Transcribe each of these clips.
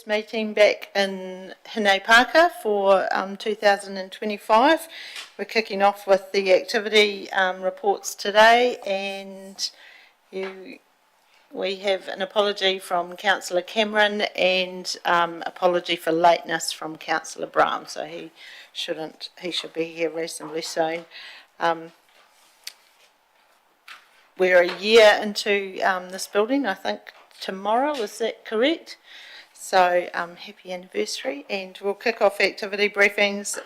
first meeting back in Hine Parker for 2025. We're kicking off with the activity reports today, and we have an apology from Councillor Cameron and apology for lateness from Councillor Brahm, so he should be here reasonably soon. We're a year into this building, I think tomorrow, is that correct? So happy anniversary, and we'll kick off activity briefings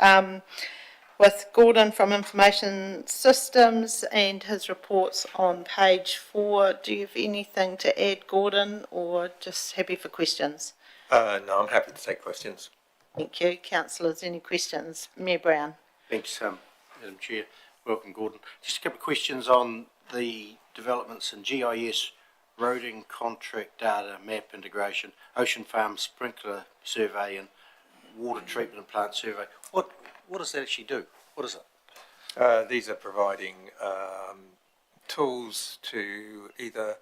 with Gordon from Information Systems and his reports on page 4. Do you have anything to add, Gordon, or just happy for questions? No, I'm happy to take questions. Thank you. Councillors, any questions? Mayor Brown. Thanks, Madam Chair. Welcome, Gordon. Just a couple of questions on the developments in GIS, roading, contract data, map integration, ocean farm sprinkler survey and water treatment and plant survey. What does that actually do? What is it? These are providing tools to either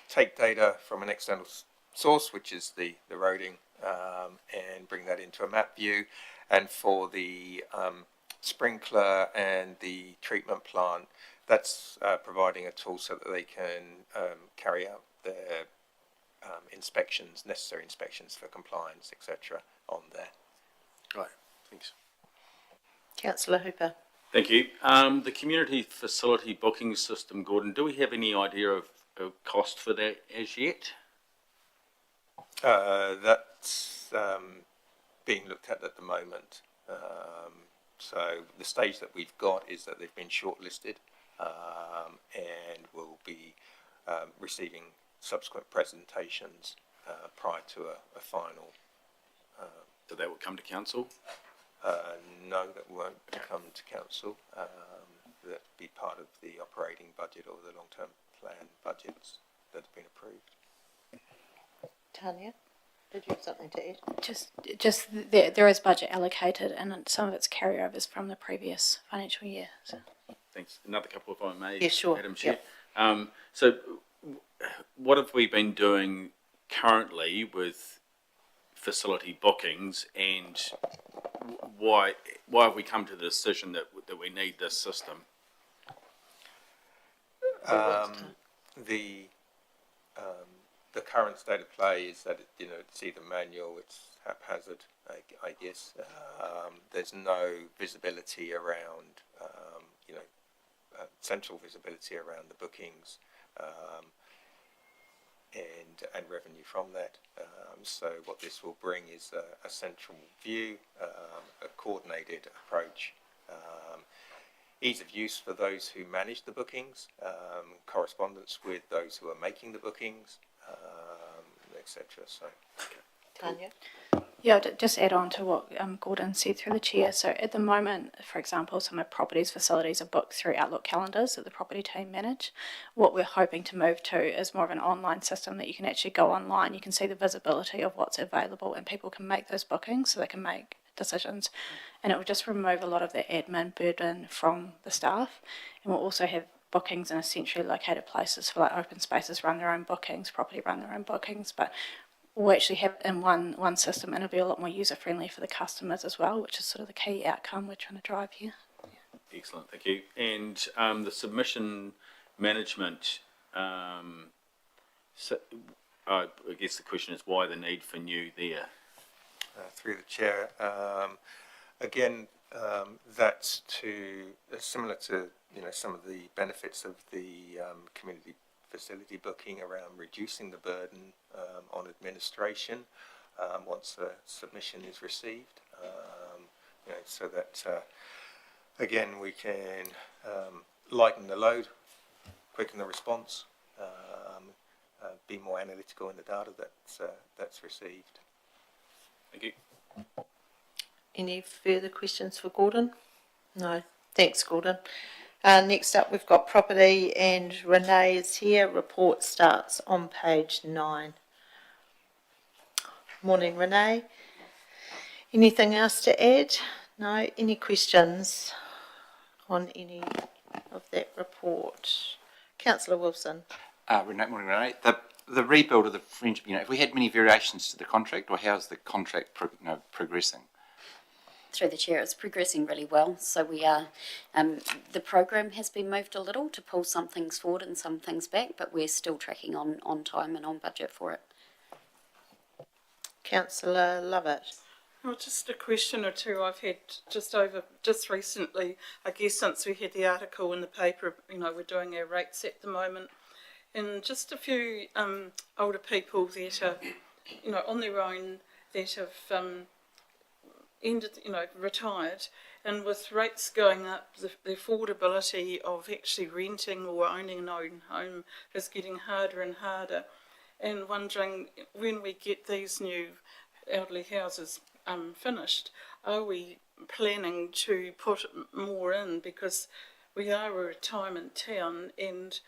take data from an external source, which is the roading, and bring that into a map view, and for the sprinkler and the treatment plant, that's providing a tool so that they can carry out their inspections, necessary inspections for compliance, etc. on there. Right, thanks. Councillor Hooper. Thank you. The community facility booking system, Gordon, do we have any idea of cost for that as yet? That's being looked at the moment. So the stage that we've got is that they've been shortlisted and will be receiving subsequent presentations prior to a final. So that will come to council? No, that won't come to council. That'll be part of the operating budget or the long-term plan budgets that have been approved. Tanya, did you have something to add? Just there is budget allocated, and some of it's carryovers from the previous financial year. So. Thanks. Another couple, if I may. Yeah, sure. Madam Chair. Yep. So what have we been doing currently with facility bookings, and why have we come to the decision that we need this system? The current state of play is that it's either manual, it's haphazard, I guess. There's no visibility around central visibility around the bookings and revenue from that. So what this will bring is a central view, a coordinated approach, ease of use for those who manage the bookings, correspondence with those who are making the bookings, etc. So, Tanya? Yeah, just add on to what Gordon said through the chair. So at the moment, for example, some of properties facilities are booked through Outlook calendars that the property team manage. What we're hoping to move to is more of an online system that you can actually go online. You can see the visibility of what's available, and people can make those bookings so they can make decisions. And it will just remove a lot of the admin burden from the staff. And we'll also have bookings in a centrally located places for like open spaces run their own bookings, property run their own bookings, but we'll actually have it in one system, and it'll be a lot more user-friendly for the customers as well, which is sort of the key outcome we're trying to drive here. Yeah. Excellent, thank you. And the submission management, so I guess the question is why the need for new there? Through the chair, again, that's similar to some of the benefits of the community facility booking around reducing the burden on administration once a submission is received, so that again we can lighten the load, quicken the response, be more analytical in the data that's received. Thank you. Any further questions for Gordon? No. Thanks, Gordon. Next up, we've got property, and Renee is here. Report starts on page 9. Morning, Renee. Anything else to add? No? Any questions on any of that report? Councillor Wilson. Morning, Renee. the rebuild of the friendship unit, have we had many variations to the contract, or how's the contract progressing? Through the chair, it's progressing really well. So we are, the program has been moved a little to pull some things forward and some things back, but we're still tracking on time and on budget for it. Councillor Lovett. Well, just a question or two I've had just recently, I guess since we had the article in the paper, we're doing our rates at the moment, and just a few older people that are, on their own, that have retired, and with rates going up, the affordability of actually renting or owning an own home is getting harder and harder, and wondering when we get these new elderly houses finished, are we planning to put more in, because we are a retirement town, and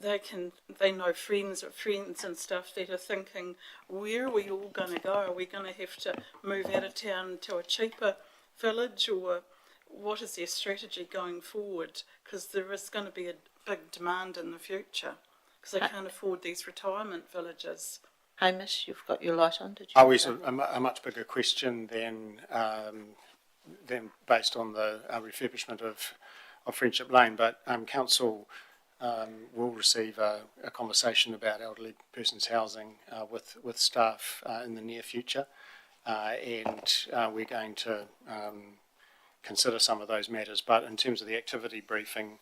they know friends of friends and stuff that are thinking, where are we all going to go? Are we going to have to move out of town to a cheaper village, or what is their strategy going forward? Because there is going to be a big demand in the future, because they can't afford these retirement villages. Hamish, you've got your light on, did you? Oh, it's a much bigger question than based on the refurbishment of Friendship Lane, but Council will receive a conversation about elderly persons housing with staff in the near future, and we're going to consider some of those matters. But in terms of the activity briefing,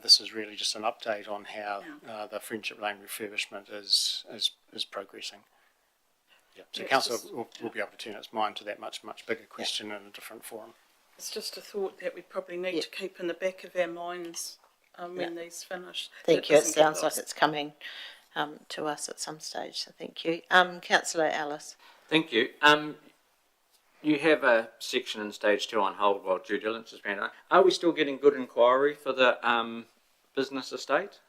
this is really just an update on how the Friendship Lane refurbishment is progressing. Yeah. So Council will be able to turn its mind to that much bigger question in a different forum. It's just a thought that we probably need to keep in the back of our minds when these finish. Thank you. It sounds like it's coming to us at some stage, so thank you. Councillor Ellis. Thank you. You have a section in stage 2 on hold while due diligence is being done. Are we still getting good inquiry for the business estate?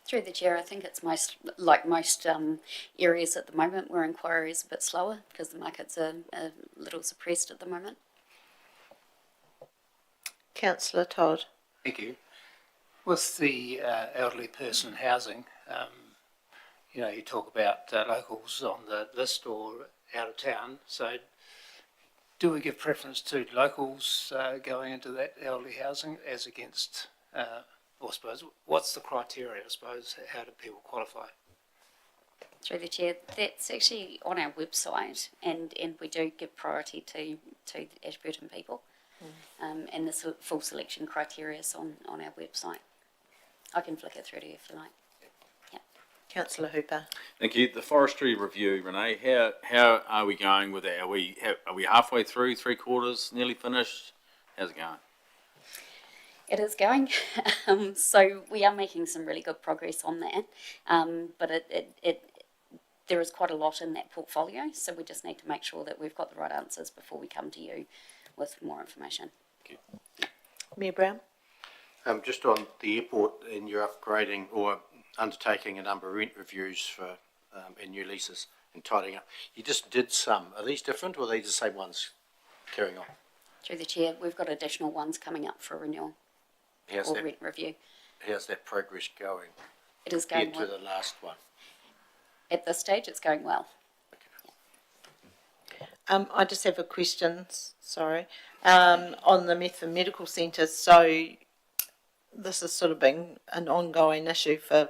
Through the chair, I think it's most areas at the moment where inquiry is a bit slower because the markets are a little suppressed at the moment. Councillor Todd. Thank you. With the elderly person housing, you talk about locals on the list or out of town. So do we give preference to locals going into that elderly housing as against, or I suppose, what's the criteria, I suppose, how do people qualify? Through the chair, that's actually on our website, and we do give priority to Ashburton people. And the full selection criteria is on our website. I can flick it through to you if you like. Yeah. Councillor Hooper. Thank you. The forestry review, Renee, how are we going with that? Are we halfway through, 3/4, nearly finished? How's it going? It is going. So we are making some really good progress on that. But there is quite a lot in that portfolio, so we just need to make sure that we've got the right answers before we come to you with more information. Thank you. Mayor Brown. Just on the airport, and you're upgrading or undertaking a number of rent reviews for and new leases and tidying up. You just did some. Are these different, or are they the same ones carrying on? Through the chair, we've got additional ones coming up for renewal or rent review. How's that progress going? It is going well. Compared to the last one. At this stage, it's going well. I just have a question, sorry, on the Methven Medical Centre. So this has sort of been an ongoing issue for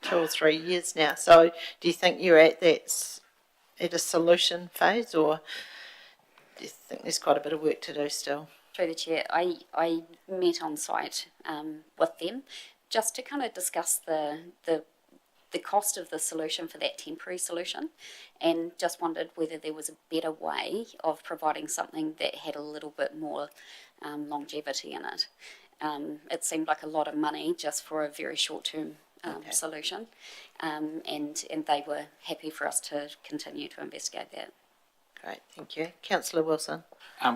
2 or 3 years now. So do you think you're at a solution phase, or do you think there's quite a bit of work to do still? Through the chair, I met on site with them just to kind of discuss the cost of the solution for that temporary solution, and just wondered whether there was a better way of providing something that had a little bit more longevity in it. It seemed like a lot of money just for a very short-term solution, and they were happy for us to continue to investigate that. Great, thank you. Councillor Wilson.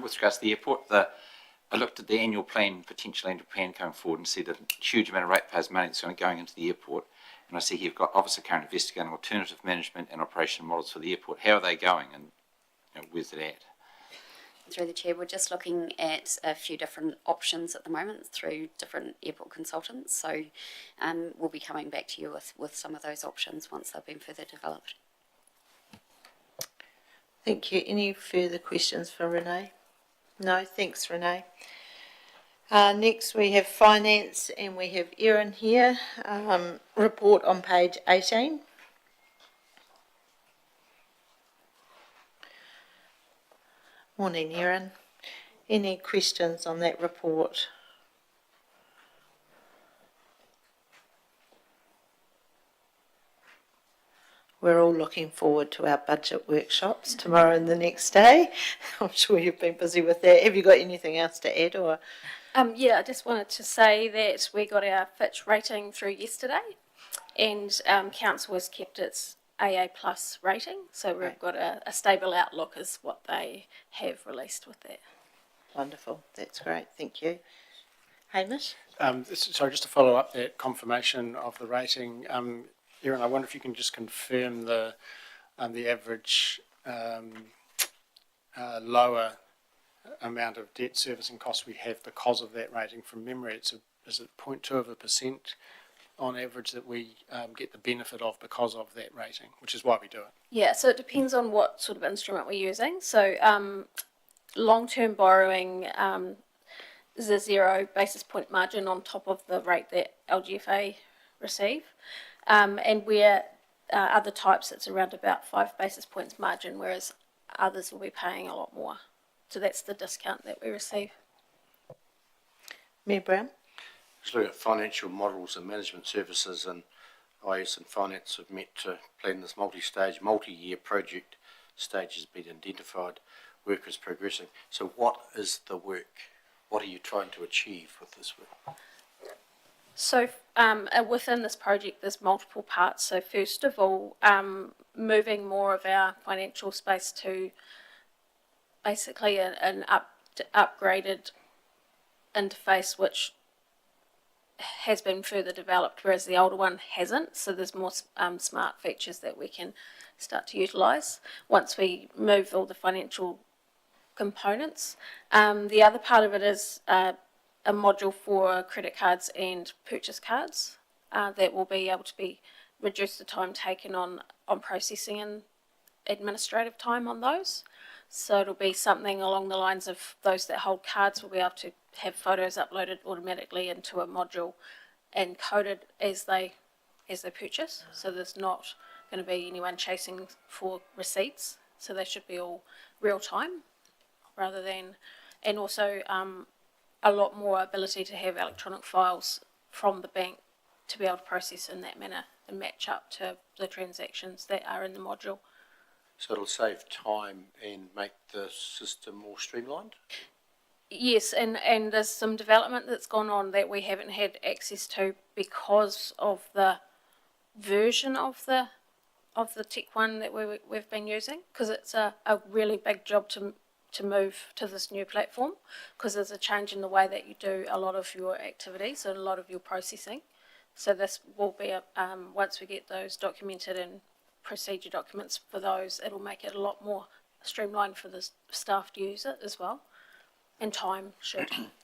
With regards to the airport, I looked at the annual plan, potential annual plan going forward, and see the huge amount of ratepayers' money that's going into the airport. And I see you've got Officer currently investigating alternative management and operation models for the airport. How are they going, and where's it at? through the chair, we're just looking at a few different options at the moment through different airport consultants. So we'll be coming back to you with some of those options once they've been further developed. Thank you. Any further questions for Renee? No, thanks, Renee. Next we have finance, and we have Erin here. Report on page 18. Morning, Erin. Any questions on that report? We're all looking forward to our budget workshops tomorrow and the next day. I'm sure you've been busy with that. Have you got anything else to add, or? Yeah, I just wanted to say that we got our Fitch rating through yesterday, and Council has kept its AA plus rating, so we've got a stable outlook is what they have released with that. Wonderful, that's great, thank you. Hamish? Sorry, just to follow up that confirmation of the rating, Erin, I wonder if you can just confirm the average lower amount of debt servicing costs we have because of that rating. From memory, is it 0.2% on average that we get the benefit of because of that rating, which is why we do it. Yeah, so it depends on what sort of instrument we're using. So long-term borrowing is a 0 basis point margin on top of the rate that LGFA receive. And where other types, it's around about 5 basis points margin, whereas others will be paying a lot more. So that's the discount that we receive. Mayor Brown? Just look at financial models and management services, and IS and finance have met to plan this multi-stage, multi-year project. Stage has been identified, work is progressing. So what is the work? What are you trying to achieve with this work? So within this project, there's multiple parts. So first of all, moving more of our financial space to basically an upgraded interface, which has been further developed, whereas the older one hasn't. So there's more smart features that we can start to utilise once we move all the financial components. The other part of it is a module for credit cards and purchase cards that will be able to be reduce the time taken on processing and administrative time on those. So it'll be something along the lines of those that hold cards will be able to have photos uploaded automatically into a module and coded as they purchase. So there's not going to be anyone chasing for receipts. So they should be all real time rather than, and also a lot more ability to have electronic files from the bank to be able to process in that manner and match up to the transactions that are in the module. So it'll save time and make the system more streamlined? Yes, and there's some development that's gone on that we haven't had access to because of the version of the Tech One that we've been using, because it's a really big job to move to this new platform, because there's a change in the way that you do a lot of your activities and a lot of your processing. So this will be once we get those documented and procedure documents for those, it'll make it a lot more streamlined for the staff to use it as well, and time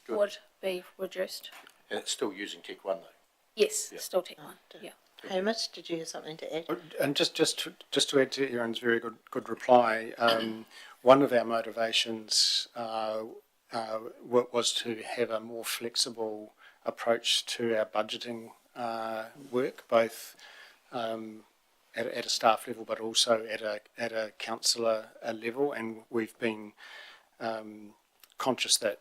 would be reduced. And it's still using Tech One though? Yes, still Tech One. Yeah. Hamish, did you have something to add? And just to add to Erin's very good reply, one of our motivations was to have a more flexible approach to our budgeting work, both at a staff level, but also at a councillor level. And we've been conscious that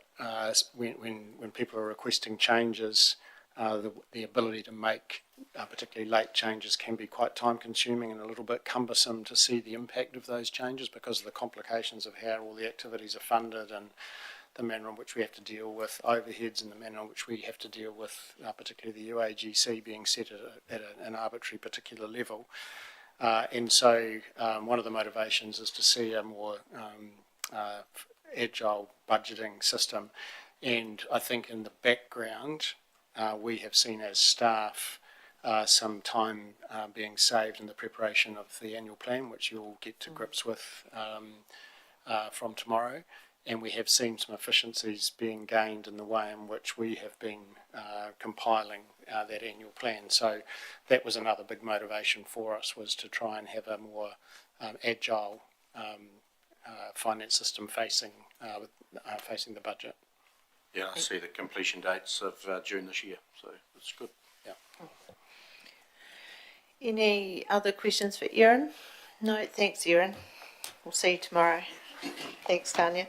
when people are requesting changes, the ability to make particularly late changes can be quite time consuming and a little bit cumbersome to see the impact of those changes because of the complications of how all the activities are funded and the manner in which we have to deal with overheads and the manner in which we have to deal with particularly the UAGC being set at an arbitrary particular level. And so one of the motivations is to see a more agile budgeting system. And I think in the background, we have seen as staff some time being saved in the preparation of the annual plan, which you'll get to grips with from tomorrow. and we have seen some efficiencies being gained in the way in which we have been compiling that annual plan. So that was another big motivation for us, was to try and have a more agile finance system facing the budget. Yeah, I see the completion dates of June this year, so it's good. Yeah. Any other questions for Erin? No, thanks, Erin. We'll see you tomorrow. Thanks, Tanya.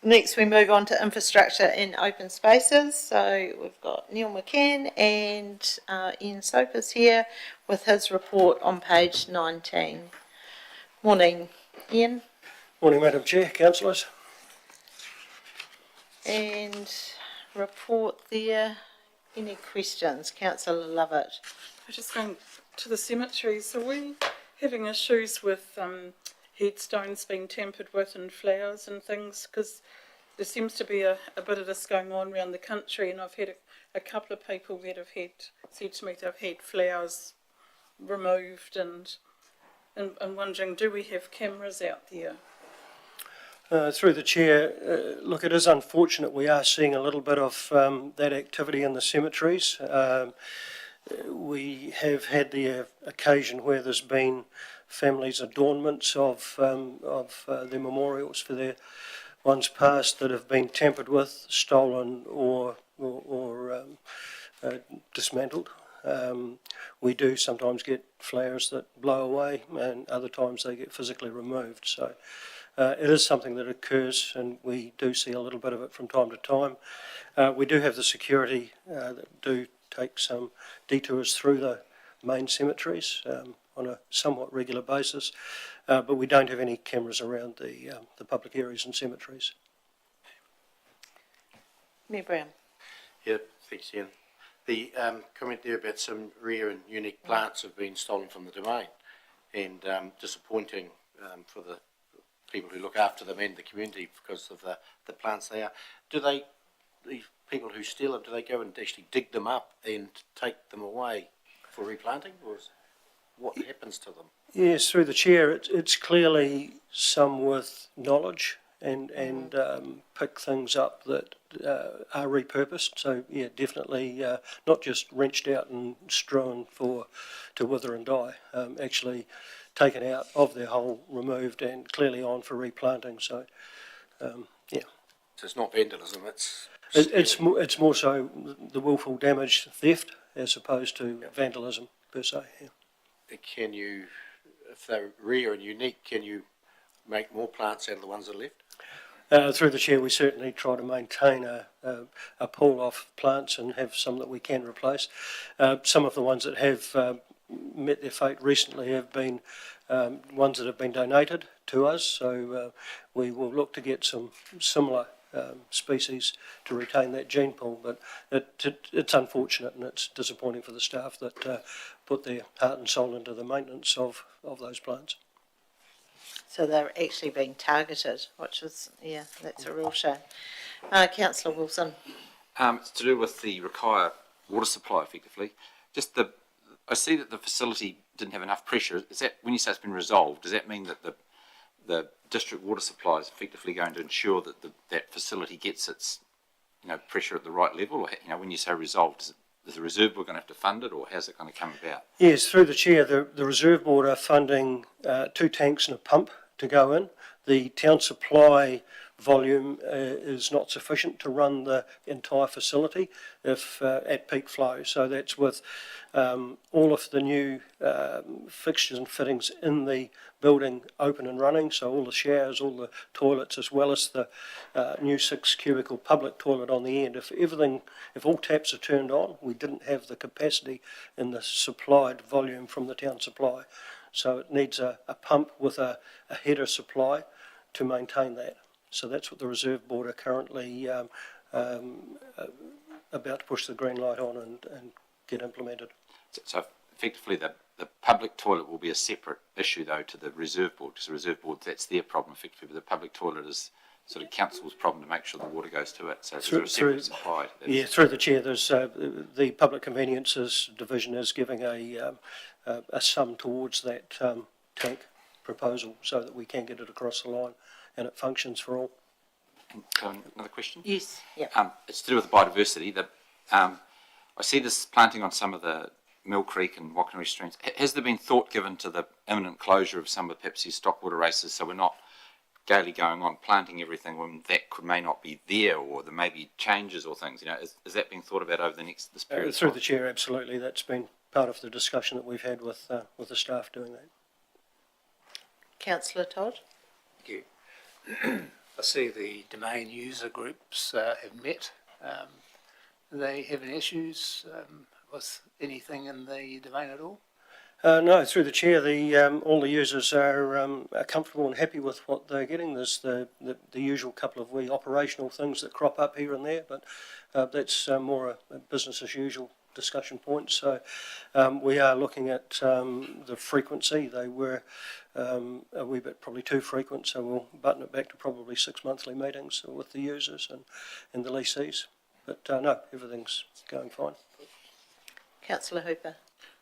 Next, we move on to infrastructure and open spaces. So we've got Neil McCann and Ian Soper's here with his report on page 19. Morning, Ian. Morning, Madam Chair, councillors. And report there. Any questions? Councillor Lovett. I'm just going to the cemetery. So we're having issues with headstones being tampered with and flowers and things, because there seems to be a bit of this going on around the country, and I've had a couple of people that have said to me they've had flowers removed, and wondering, do we have cameras out there? Through the chair, look, it is unfortunate we are seeing a little bit of that activity in the cemeteries. We have had the occasion where there's been families' adornments of their memorials for their ones past that have been tampered with, stolen, or dismantled. We do sometimes get flowers that blow away, and other times they get physically removed. So it is something that occurs, and we do see a little bit of it from time to time. We do have the security that do take some detours through the main cemeteries on a somewhat regular basis, but we don't have any cameras around the public areas and cemeteries. Mayor Brown. Yeah, thanks, Ian. The comment there about some rare and unique plants have been stolen from the domain, and disappointing for the people who look after them and the community because of the plants they are. Do they, the people who steal them, do they go and actually dig them up and take them away for replanting, or what happens to them? Yes, through the chair, it's clearly some with knowledge and pick things up that are repurposed. So yeah, definitely not just wrenched out and strewn to wither and die. Actually taken out of their hole, removed, and clearly on for replanting. So yeah. So it's not vandalism. It's more so the willful damage, theft, as opposed to vandalism per se. Yeah. Can you, if they're rare and unique, can you make more plants out of the ones that are left? Through the chair, we certainly try to maintain a pool of plants and have some that we can replace. Some of the ones that have met their fate recently have been ones that have been donated to us, so we will look to get some similar species to retain that gene pool, but it's unfortunate and it's disappointing for the staff that put their heart and soul into the maintenance of those plants. So they're actually being targeted, which is, yeah, that's a real shame. Councillor Wilson. It's to do with the Rakaia water supply, effectively. I see that the facility didn't have enough pressure. Is that, when you say it's been resolved, does that mean that the district water supply is effectively going to ensure that that facility gets its pressure at the right level? Or when you say resolved, is the reserve board going to have to fund it, or how's it going to come about? Yes, through the chair, the reserve board are funding 2 tanks and a pump to go in. The town supply volume is not sufficient to run the entire facility if at peak flow. So that's with all of the new fixtures and fittings in the building open and running, so all the showers, all the toilets, as well as the new 6 cubicle public toilet on the end. If all taps are turned on, we didn't have the capacity in the supplied volume from the town supply. So it needs a pump with a header supply to maintain that. So that's what the reserve board are currently about to push the green light on and get implemented. So effectively the public toilet will be a separate issue though to the reserve board, because the reserve board, that's their problem effectively, but the public toilet is sort of council's problem to make sure the water goes to it. So is there a separate supply? Yeah, through the chair, there's the Public Conveniences Division is giving a sum towards that tank proposal so that we can get it across the line and it functions for all. Another question? Yes, yeah. It's to do with biodiversity. I see this planting on some of the Mill Creek and Wakanui streams. Has there been thought given to the imminent closure of some of perhaps these stockwater races, so we're not gaily going on planting everything when that may not be there, or there may be changes or things? You know, is that being thought about over this period? Through the chair, absolutely. That's been part of the discussion that we've had with the staff doing that. Councillor Todd? Thank you. I see the domain user groups have met. Do they have any issues with anything in the domain at all? No, through the chair, all the users are comfortable and happy with what they're getting. There's the usual couple of wee operational things that crop up here and there, but that's more a business as usual discussion point. So we are looking at the frequency. They were a wee bit probably too frequent, so we'll button it back to probably 6 monthly meetings with the users and the lessees. But no, everything's going fine. Councillor Hooper?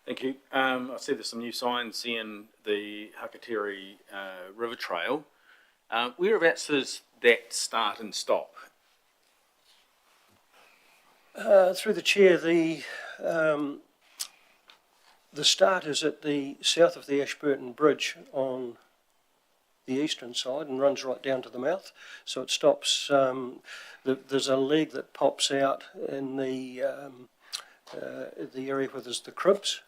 Thank you. I see there's some new signs in the Hakateri River Trail. Whereabouts does that start and stop? Through the chair, the start is at the south of the Ashburton Bridge on the eastern side and runs right down to the mouth. So it stops. There's a leg that pops out in the area where there's the cribs.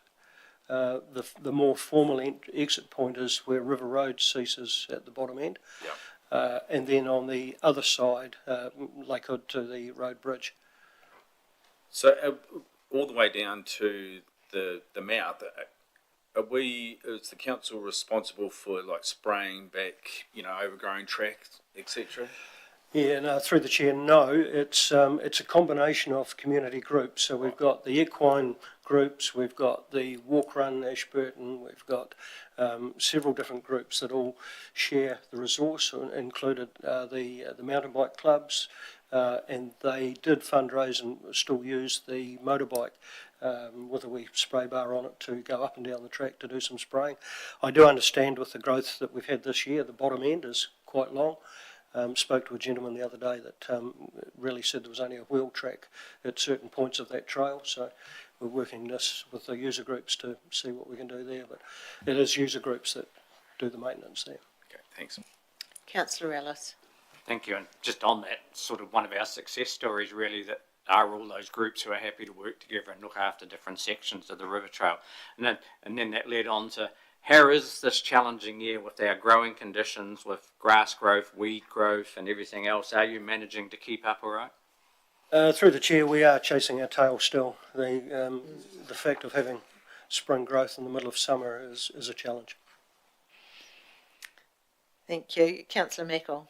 The more formal exit point is where River Road ceases at the bottom end. Yeah. And then on the other side, Lakehood to the road bridge. So all the way down to the mouth, is the council responsible for like spraying back, overgrown tracks, etc.? Yeah, no, through the chair, no. It's a combination of community groups. So we've got the equine groups, we've got the Walk Run Ashburton, we've got several different groups that all share the resource, included the mountain bike clubs, and they did fundraise and still use the motorbike with a wee spray bar on it to go up and down the track to do some spraying. I do understand with the growth that we've had this year, the bottom end is quite long. Spoke to a gentleman the other day that really said there was only a wheel track at certain points of that trail, so we're working this with the user groups to see what we can do there, but it is user groups that do the maintenance there. Okay, thanks. Councillor Ellis? Thank you. And just on that, sort of one of our success stories really that are all those groups who are happy to work together and look after different sections of the river trail. And then that led on to, how is this challenging year with our growing conditions, with grass growth, weed growth and everything else? Are you managing to keep up all right? Through the chair, we are chasing our tail still. The fact of having spring growth in the middle of summer is a challenge. Thank you. Councillor Meckle?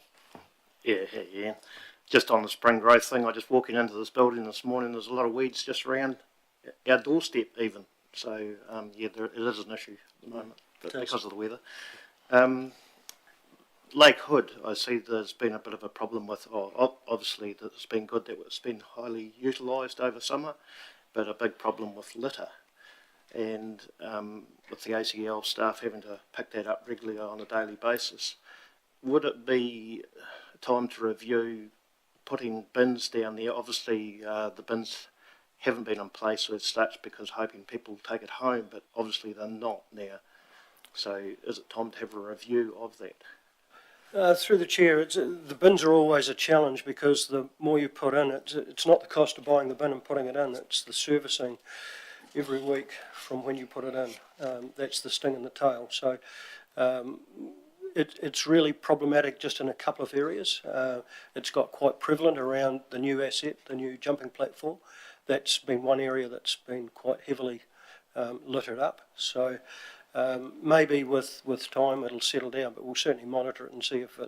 Yeah. Just on the spring growth thing, I just walking into this building this morning, there's a lot of weeds just around our doorstep even. So, it is an issue at the moment because of the weather. Lake Hood, I see there's been a bit of a problem with, obviously it's been good that it's been highly utilised over summer, but a big problem with litter. And with the ACL staff having to pick that up regularly on a daily basis, would it be time to review putting bins down there? Obviously the bins haven't been in place as such because hoping people take it home, but obviously they're not now. So is it time to have a review of that? Through the chair, the bins are always a challenge because the more you put in, it's not the cost of buying the bin and putting it in, it's the servicing every week from when you put it in. That's the sting in the tail. So it's really problematic just in a couple of areas. It's got quite prevalent around the new asset, the new jumping platform. That's been one area that's been quite heavily littered up. So maybe with time it'll settle down, but we'll certainly monitor it and see if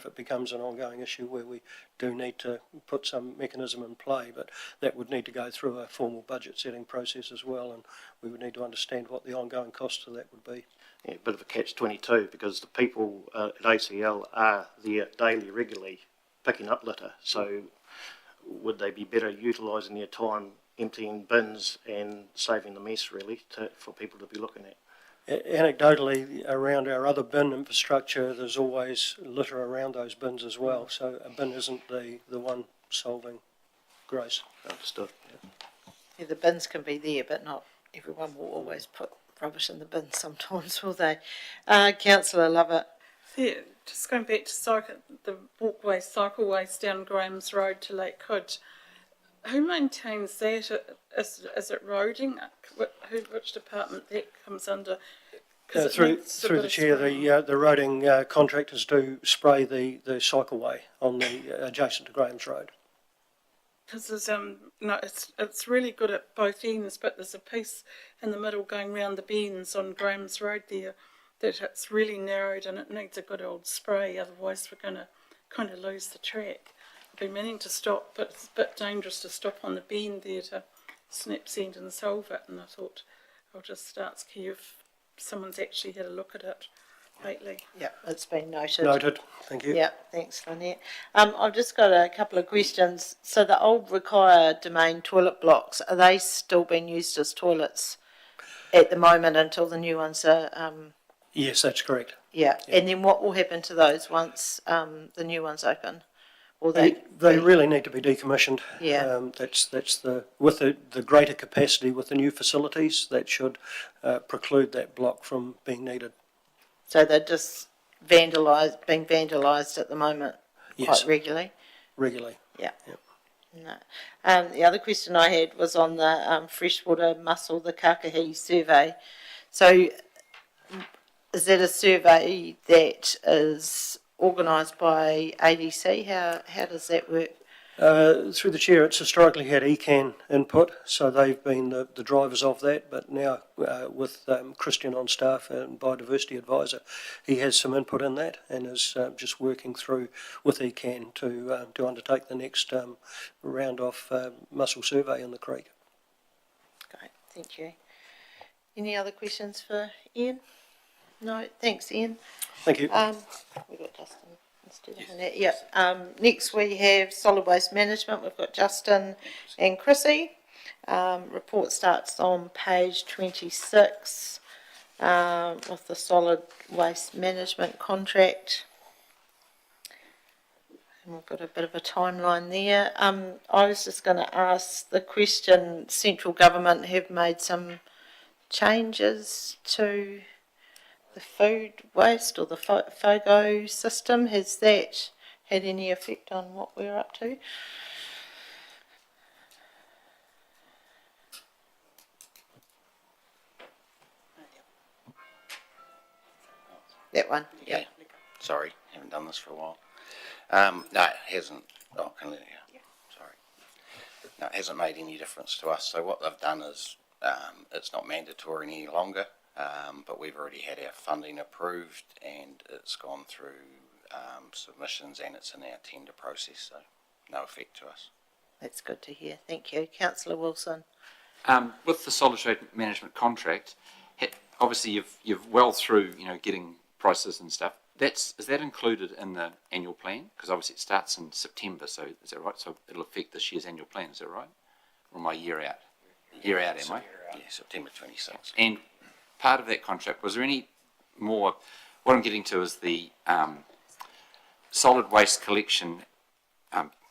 it becomes an ongoing issue where we do need to put some mechanism in play. But that would need to go through a formal budget setting process as well, and we would need to understand what the ongoing costs of that would be. Yeah, a bit of a catch-22 because the people at ACL are there daily, regularly picking up litter. So would they be better utilising their time emptying bins and saving the mess really for people to be looking at? Anecdotally, around our other bin infrastructure, there's always litter around those bins as well, so a bin isn't the one solving grace. Understood. Yeah, the bins can be there, but not everyone will always put rubbish in the bin sometimes, will they? Councillor Lovett. Yeah, just going back to the walkways, cycleways down Graham's Road to Lake Hood. Who maintains that? Is it roading? Which department that comes under? Through the chair, the roading contractors do spray the cycleway on the adjacent to Graham's Road. Because there's it's really good at both ends, but there's a piece in the middle going round the bends on Graham's Road there that it's really narrowed and it needs a good old spray. Otherwise, we're going to kind of lose the track. I've been meaning to stop, but it's a bit dangerous to stop on the bend there to snap send and solve it. And I thought I'll just ask you if someone's actually had a look at it lately. Yeah, it's been noted. Noted, thank you. Yeah, thanks, Lynette. I've just got a couple of questions. So the old required domain toilet blocks, are they still being used as toilets at the moment until the new ones are... Yes, that's correct. Yeah, and then what will happen to those once the new ones open? Or They really need to be decommissioned. Yeah. That's with the greater capacity with the new facilities, that should preclude that block from being needed. So they're just being vandalised at the moment, Yes. quite regularly? Regularly. Yeah. Yep. No. The other question I had was on the freshwater mussel, the Kakahi survey. So is that a survey that is organised by ADC? How does that work? Through the chair, it's historically had ECAN input, so they've been the drivers of that, but now with Christian on staff and Biodiversity Advisor, he has some input in that and is just working through with ECAN to undertake the next round of mussel survey in the creek. Great, thank you. Any other questions for Ian? No, thanks, Ian. Thank you. We've got Justin instead of Annette. Yep. Next we have solid waste management. We've got Justin and Chrissy. Report starts on page 26 with the solid waste management contract. And we've got a bit of a timeline there. I was just going to ask the question, central government have made some changes to the food waste or the FOGO system. Has that had any effect on what we're up to? That one? Yeah. Sorry, haven't done this for a while. No, it hasn't. Oh, can I, yeah. Sorry. No, it hasn't made any difference to us. So what they've done is it's not mandatory any longer. But we've already had our funding approved and it's gone through submissions and it's in our tender process, so no effect to us. That's good to hear. Thank you. Councillor Wilson. With the solid waste management contract, obviously you've well through getting prices and stuff. Is that included in the annual plan? Because obviously it starts in September, so is that right? So it'll affect this year's annual plan, is that right? Or am I year out? Year out, am I? Yeah, September 26th. And part of that contract, was there any more, what I'm getting to is the solid waste collection,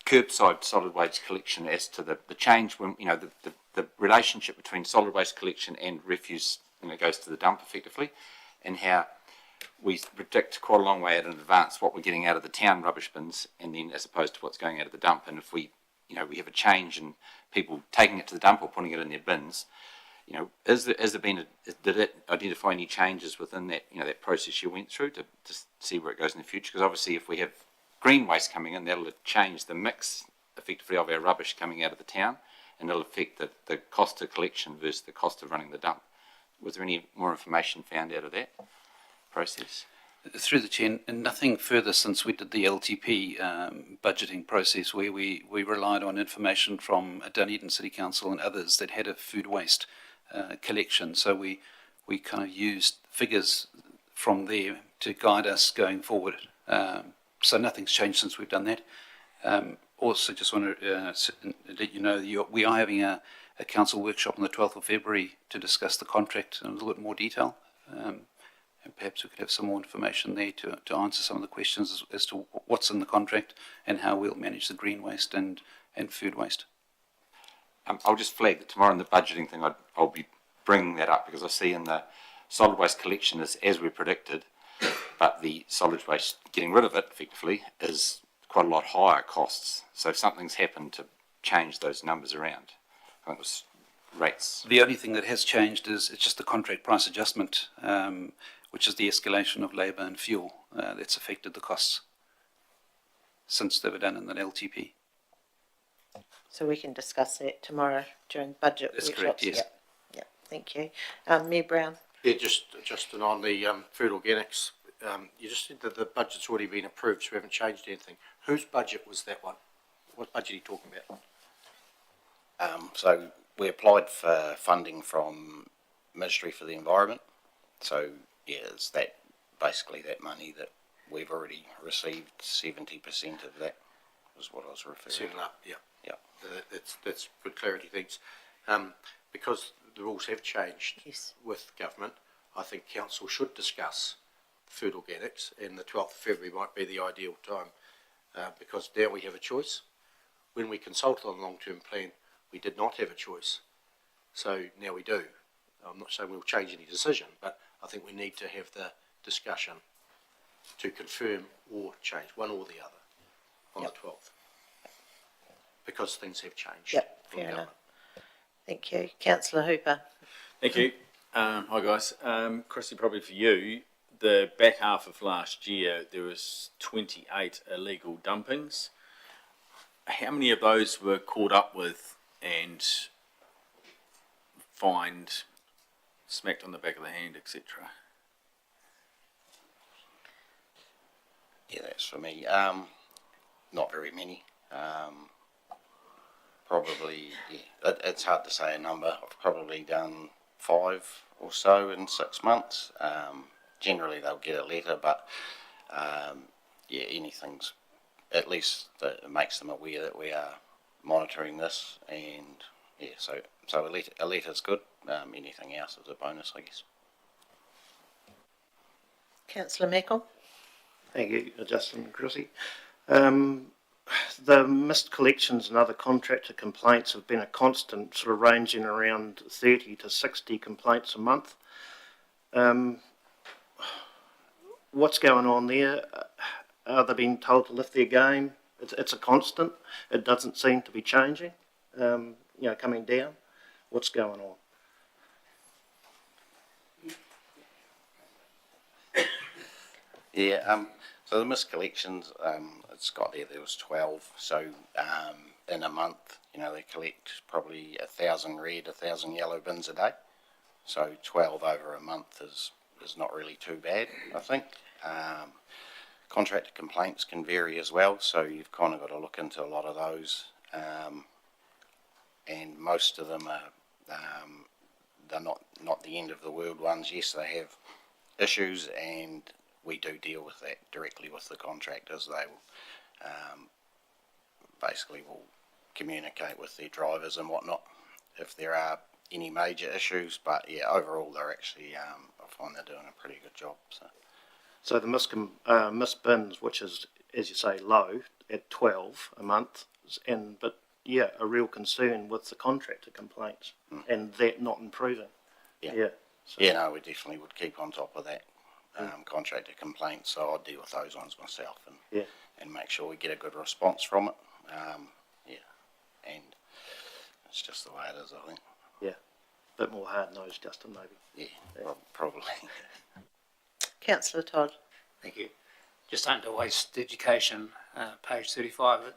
curbside solid waste collection, as to the change when, the relationship between solid waste collection and refuse when it goes to the dump effectively, and how we predict quite a long way out in advance what we're getting out of the town rubbish bins, and then as opposed to what's going out of the dump. And if we have a change in people taking it to the dump or putting it in their bins, did it identify any changes within that, that process you went through to see where it goes in the future? Because obviously if we have green waste coming in, that'll change the mix effectively of our rubbish coming out of the town, and it'll affect the cost of collection versus the cost of running the dump. Was there any more information found out of that process? Through the chair, and nothing further since we did the LTP budgeting process, where we relied on information from Dunedin City Council and others that had a food waste collection. So we kind of used figures from there to guide us going forward. So nothing's changed since we've done that. Also, just want to let you know we are having a council workshop on the 12th of February to discuss the contract in a little bit more detail. And perhaps we could have some more information there to answer some of the questions as to what's in the contract and how we'll manage the green waste and food waste. I'll just flag that tomorrow in the budgeting thing, I'll be bringing that up because I see in the solid waste collection is as we predicted, but the solid waste, getting rid of it effectively, is quite a lot higher costs. So if something's happened to change those numbers around, I think it was rates. The only thing that has changed is it's just the contract price adjustment, which is the escalation of labour and fuel that's affected the costs since they were done in the LTP. So we can discuss that tomorrow during budget That's workshops. correct, yes. Yep, thank you. Mayor Brown. Yeah, just on the food organics, you just said that the budget's already been approved, so we haven't changed anything. Whose budget was that one? What budget are you talking about? So we applied for funding from Ministry for the Environment. So yeah, it's that basically that money that we've already received. 70% of that was what I was referring Setting to. up, yeah. Yeah. That's good clarity, thanks. Because the rules have changed with government, I think council should discuss food organics, and the 12th of February might be the ideal time, because now we have a choice. When we consulted on the long-term plan, we did not have a choice, so now we do. I'm not saying we'll change any decision, but I think we need to have the discussion to confirm or change one or the other on the 12th. Because things have changed. Yep, fair enough. Thank you. Councillor Hooper. Thank you. Hi guys. Chrissy, probably for you, the back half of last year there was 28 illegal dumpings. How many of those were caught up with and fined, smacked on the back of the hand, etc.? Yeah, that's for me. Not very many. Probably, yeah, it's hard to say a number. I've probably done 5 or so in 6 months. Generally they'll get a letter, but yeah, anything's, at least that makes them aware that we are monitoring this, and yeah, so a letter's good. Anything else is a bonus, I guess. Councillor Meckle. Thank you, Justin and Chrissy. The missed collections and other contractor complaints have been a constant, sort of ranging around 30 to 60 complaints a month. What's going on there? Are they being told to lift their game? It's a constant. It doesn't seem to be changing, coming down. What's going on? Yeah, so the missed collections, it's got there was 12, so in a month, they collect probably 1,000 red, 1,000 yellow bins a day, so 12 over a month is not really too bad, I think. Contractor complaints can vary as well, so you've kind of got to look into a lot of those, and most of them are, they're not the end of the world ones. Yes, they have issues, and we do deal with that directly with the contractors. They will basically will communicate with their drivers and whatnot if there are any major issues. But yeah, overall they're actually, I find they're doing a pretty good job. So the missed bins, which is, as you say, low at 12 a month, but yeah, a real concern with the contractor complaints and that not improving. Yeah. No, we definitely would keep on top of that. Contractor complaints, so I'll deal with those ones myself and make sure we get a good response from it. And it's just the way it is, I think. Yeah, a bit more hard-nosed, Justin, maybe. Yeah. Probably. Councillor Todd. Thank you. Just under waste education, page 35.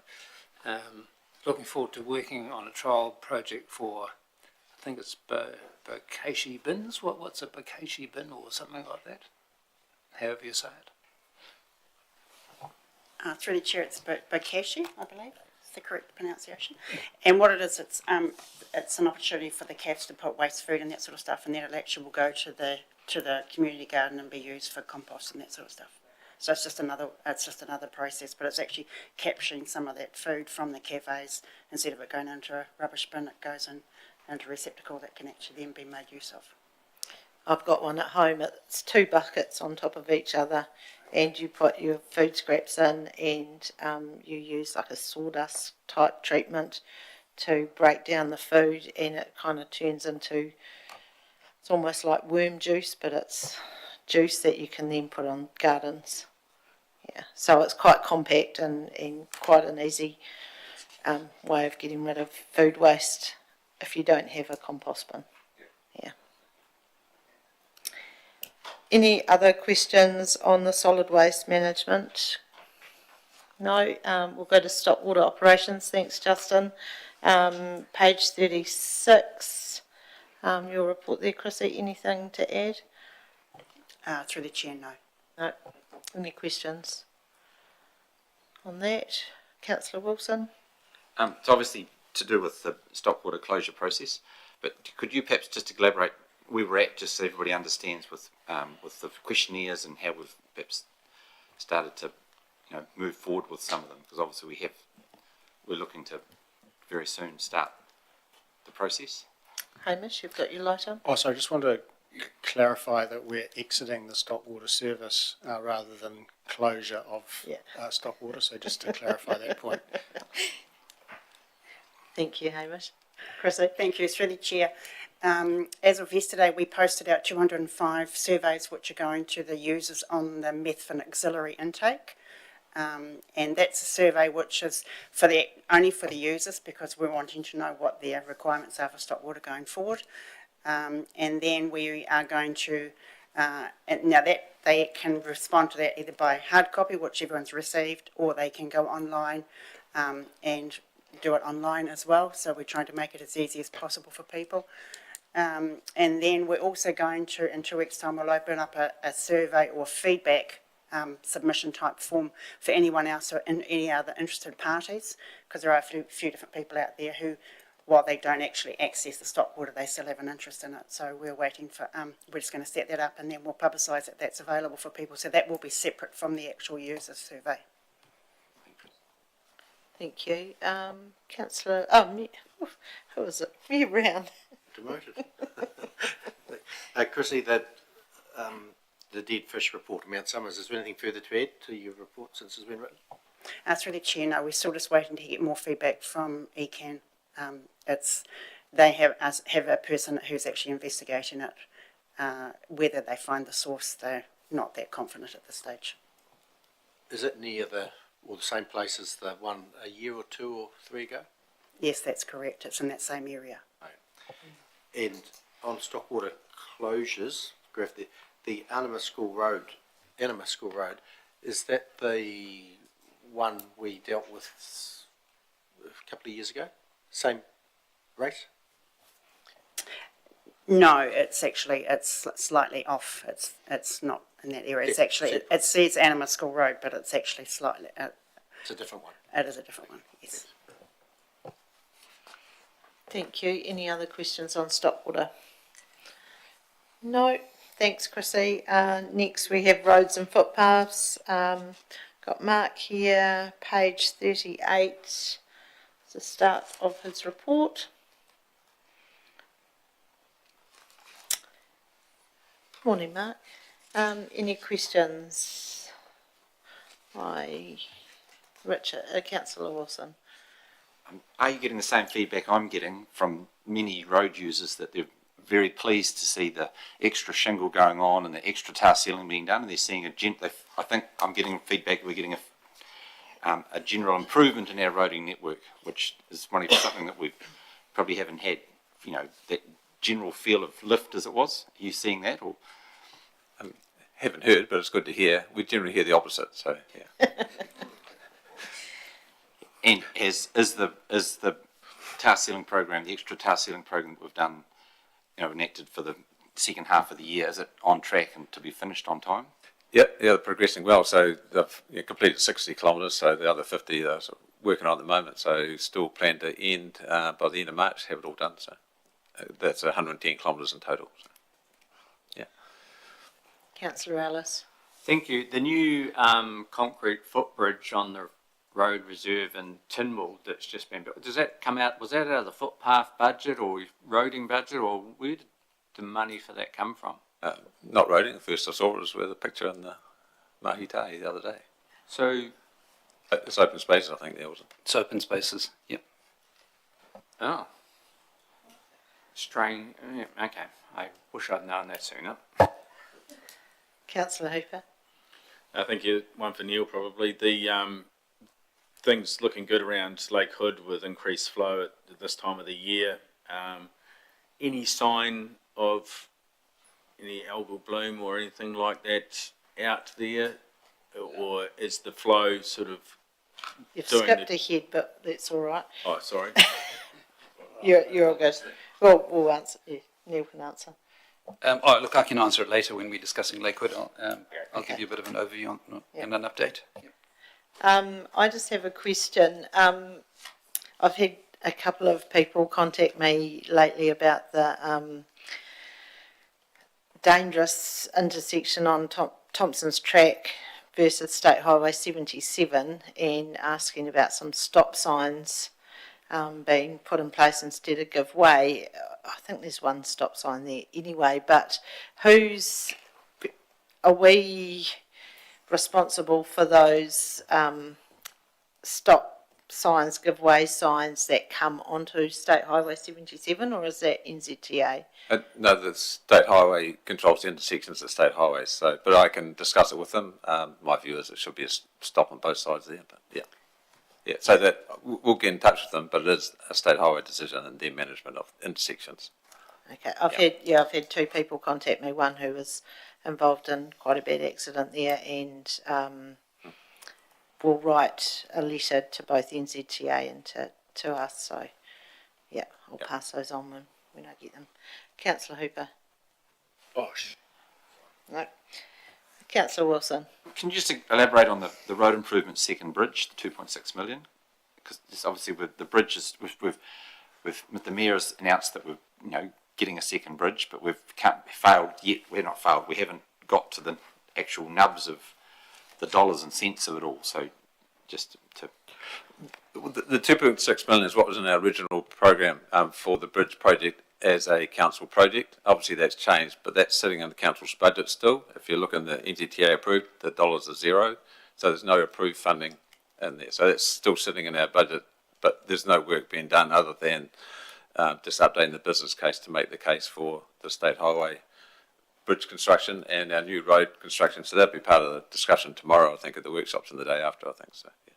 Looking forward to working on a trial project for, I think it's bokashi bins. What's a bokashi bin or something like that? However you say it. Through the chair, it's bokashi, I believe. It's the correct pronunciation. And what it is, it's an opportunity for the CAFs to put waste food and that sort of stuff, and then it actually will go to the community garden and be used for compost and that sort of stuff. So it's just another process, but it's actually capturing some of that food from the cafes. Instead of it going into a rubbish bin, it goes into a receptacle that can actually then be made use of. I've got one at home. It's 2 buckets on top of each other, and you put your food scraps in, and you use like a sawdust type treatment to break down the food, and it kind of turns into, it's almost like worm juice, but it's juice that you can then put on gardens. Yeah, so it's quite compact and quite an easy way of getting rid of food waste if you don't have a compost bin. Yeah. Any other questions on the solid waste management? No, we'll go to stock water operations. Thanks, Justin. Page 36, your report there, Chrissy, anything to add? Through the chair, no. No. Any questions on that? Councillor Wilson? It's obviously to do with the stock water closure process, but could you perhaps just elaborate where we're at, just so everybody understands with the questionnaires and how we've perhaps started to move forward with some of them, because obviously we're looking to very soon start the process. Hamish, you've got your light on. Also, I just want to clarify that we're exiting the stock water service rather than closure of stock water, so just to clarify that point. Thank you, Hamish. Chrissy? Thank you, through the chair. As of yesterday, we posted out 205 surveys which are going to the users on the Methven auxiliary intake. And that's a survey which is only for the users, because we're wanting to know what their requirements are for stock water going forward. And then we are going to, now that they can respond to that either by hard copy, which everyone's received, or they can go online and do it online as well. So we're trying to make it as easy as possible for people. And then we're also going to, in 2 weeks' time, we'll open up a survey or feedback submission type form for anyone else or any other interested parties, because there are a few different people out there who, while they don't actually access the stock water, they still have an interest in it. So we're waiting for, we're just going to set that up, and then we'll publicise that that's available for people. So that will be separate from the actual user survey. Thank you. Councillor, who was it? Me round. Demoted. Chrissy, the dead fish report of Mount Somers, is there anything further to add to your report since it's been written? Through the chair, no, we're still just waiting to get more feedback from ECAN. They have a person who's actually investigating it. Whether they find the source, they're not that confident at this stage. Is it near the same place as the one a year or 2 or 3 ago? Yes, that's correct. It's in that same area. Right. And on stock water closures, Griff, the Anima School Road, is that the one we dealt with a couple of years ago? Same rate? No, it's slightly off. It's not in that area. It's actually, it says Anima School Road, but it's actually slightly... it's a different one. It is a different one, yes. Thank you. Any other questions on stock water? No. Thanks, Chrissy. Next we have roads and footpaths. Got Mark here, page 38. It's the start of his report. Morning, Mark. Any questions? Councillor Wilson. Are you getting the same feedback I'm getting from many road users, that they're very pleased to see the extra shingle going on and the extra tar sealing being done, and they're seeing I think I'm getting feedback we're getting a general improvement in our roading network, which is something that we probably haven't had, that general feel of lift as it was. Are you seeing that? Or haven't heard, but it's good to hear. We generally hear the opposite, so yeah. And is the tar sealing program, the extra tar sealing program that we've done, enacted for the second half of the year, is it on track and to be finished on time? Yeah, they're progressing well. So they've completed 60 kilometres, so the other 50 they're sort of working on at the moment. So still plan to end by the end of March, have it all done. So that's 110 kilometres in total. So, yeah. Councillor Ellis. Thank you. The new concrete footbridge on the road reserve in Tynwald that's just been built, does that come out, was that out of the footpath budget or roading budget, or where did the money for that come from? Not roading, the first I saw it was with a picture in the Mahi Tahi the other day. So, It's open spaces, I think there was. It's open spaces, yep. oh, strange. Yeah, okay, I wish I'd known that sooner. Councillor Hooper. I think one for Neil probably. The things looking good around Lake Hood with increased flow at this time of the year. Any sign of any algal bloom or anything like that out there, or is the flow sort of You've doing skipped ahead, but that's all right. Oh, sorry. You're all good. We'll answer. Yeah, Neil can answer. Look, I can answer it later when we're discussing Lakewood. I'll give you a bit of an overview and an update. Yep. I just have a question. I've had a couple of people contact me lately about the dangerous intersection on Thompson's Track versus State Highway 77 and asking about some stop signs being put in place instead of give way. I think there's one stop sign there anyway, but are we responsible for those stop signs, give way signs that come onto State Highway 77, or is that NZTA? No, the State Highway controls the intersections of State Highways, so, but I can discuss it with them. My view is it should be a stop on both sides there, but yeah. Yeah, so that we'll get in touch with them, but it is a State Highway decision and their management of intersections. Okay, I've had two people contact me, one who was involved in quite a bad accident there, and will write a letter to both NZTA and to us, so yeah, I'll pass those on when I get them. Councillor Hooper. Bosh. No. Councillor Wilson. Can you just elaborate on the road improvement second bridge, the 2.6 million? Because obviously with the bridges, with the mayor has announced that we're getting a second bridge, but we've failed yet. We're not failed. We haven't got to the actual nubs of the dollars and cents of it all. So just to the 2.6 million is what was in our original program for the bridge project as a council project. Obviously that's changed, but that's sitting in the council's budget still. If you look in the NZTA approved, the dollars are zero, so there's no approved funding in there. So that's still sitting in our budget, but there's no work being done other than just updating the business case to make the case for the State Highway bridge construction and our new road construction. So that'll be part of the discussion tomorrow, I think, at the workshops and the day after, I think. So, yeah.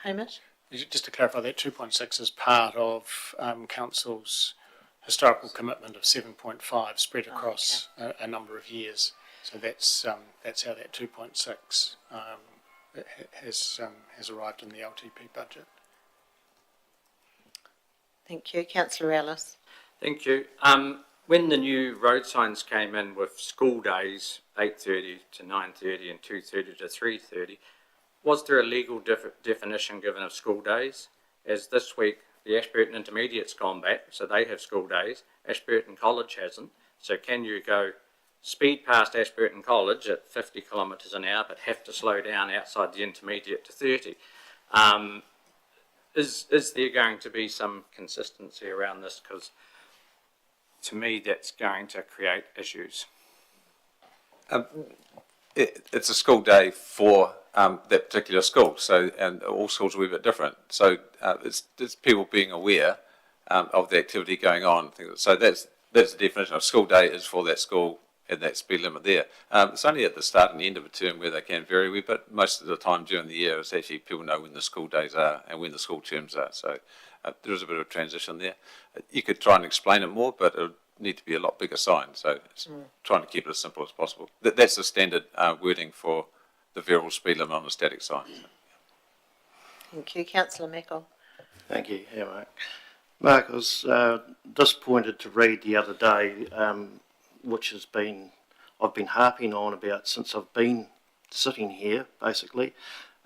Hamish? Just to clarify, that 2.6 is part of Council's historical commitment of 7.5 spread across a number of years. So that's how that 2.6 has arrived in the LTP budget. Thank you. Councillor Ellis. Thank you. When the new road signs came in with school days, 8:30 to 9:30 and 2:30 to 3:30, was there a legal definition given of school days? As this week, the Ashburton Intermediate's gone back, so they have school days. Ashburton College hasn't. So can you go speed past Ashburton College at 50 kilometres an hour, but have to slow down outside the intermediate to 30? Is there going to be some consistency around this? Because to me, that's going to create issues. It's a school day for that particular school, so, and all schools will be a bit different. So it's people being aware of the activity going on. So that's the definition of school day is for that school and that speed limit there. It's only at the start and the end of a term where they can vary a wee bit. Most of the time during the year, it's actually people know when the school days are and when the school terms are. So there is a bit of a transition there. You could try and explain it more, but it would need to be a lot bigger sign. So it's trying to keep it as simple as possible. That's the standard wording for the variable speed limit on a static sign. So. Thank you. Councillor Meckle. Thank you. Yeah, Mark. Mark, I was disappointed to read the other day, which I've been harping on about since I've been sitting here, basically.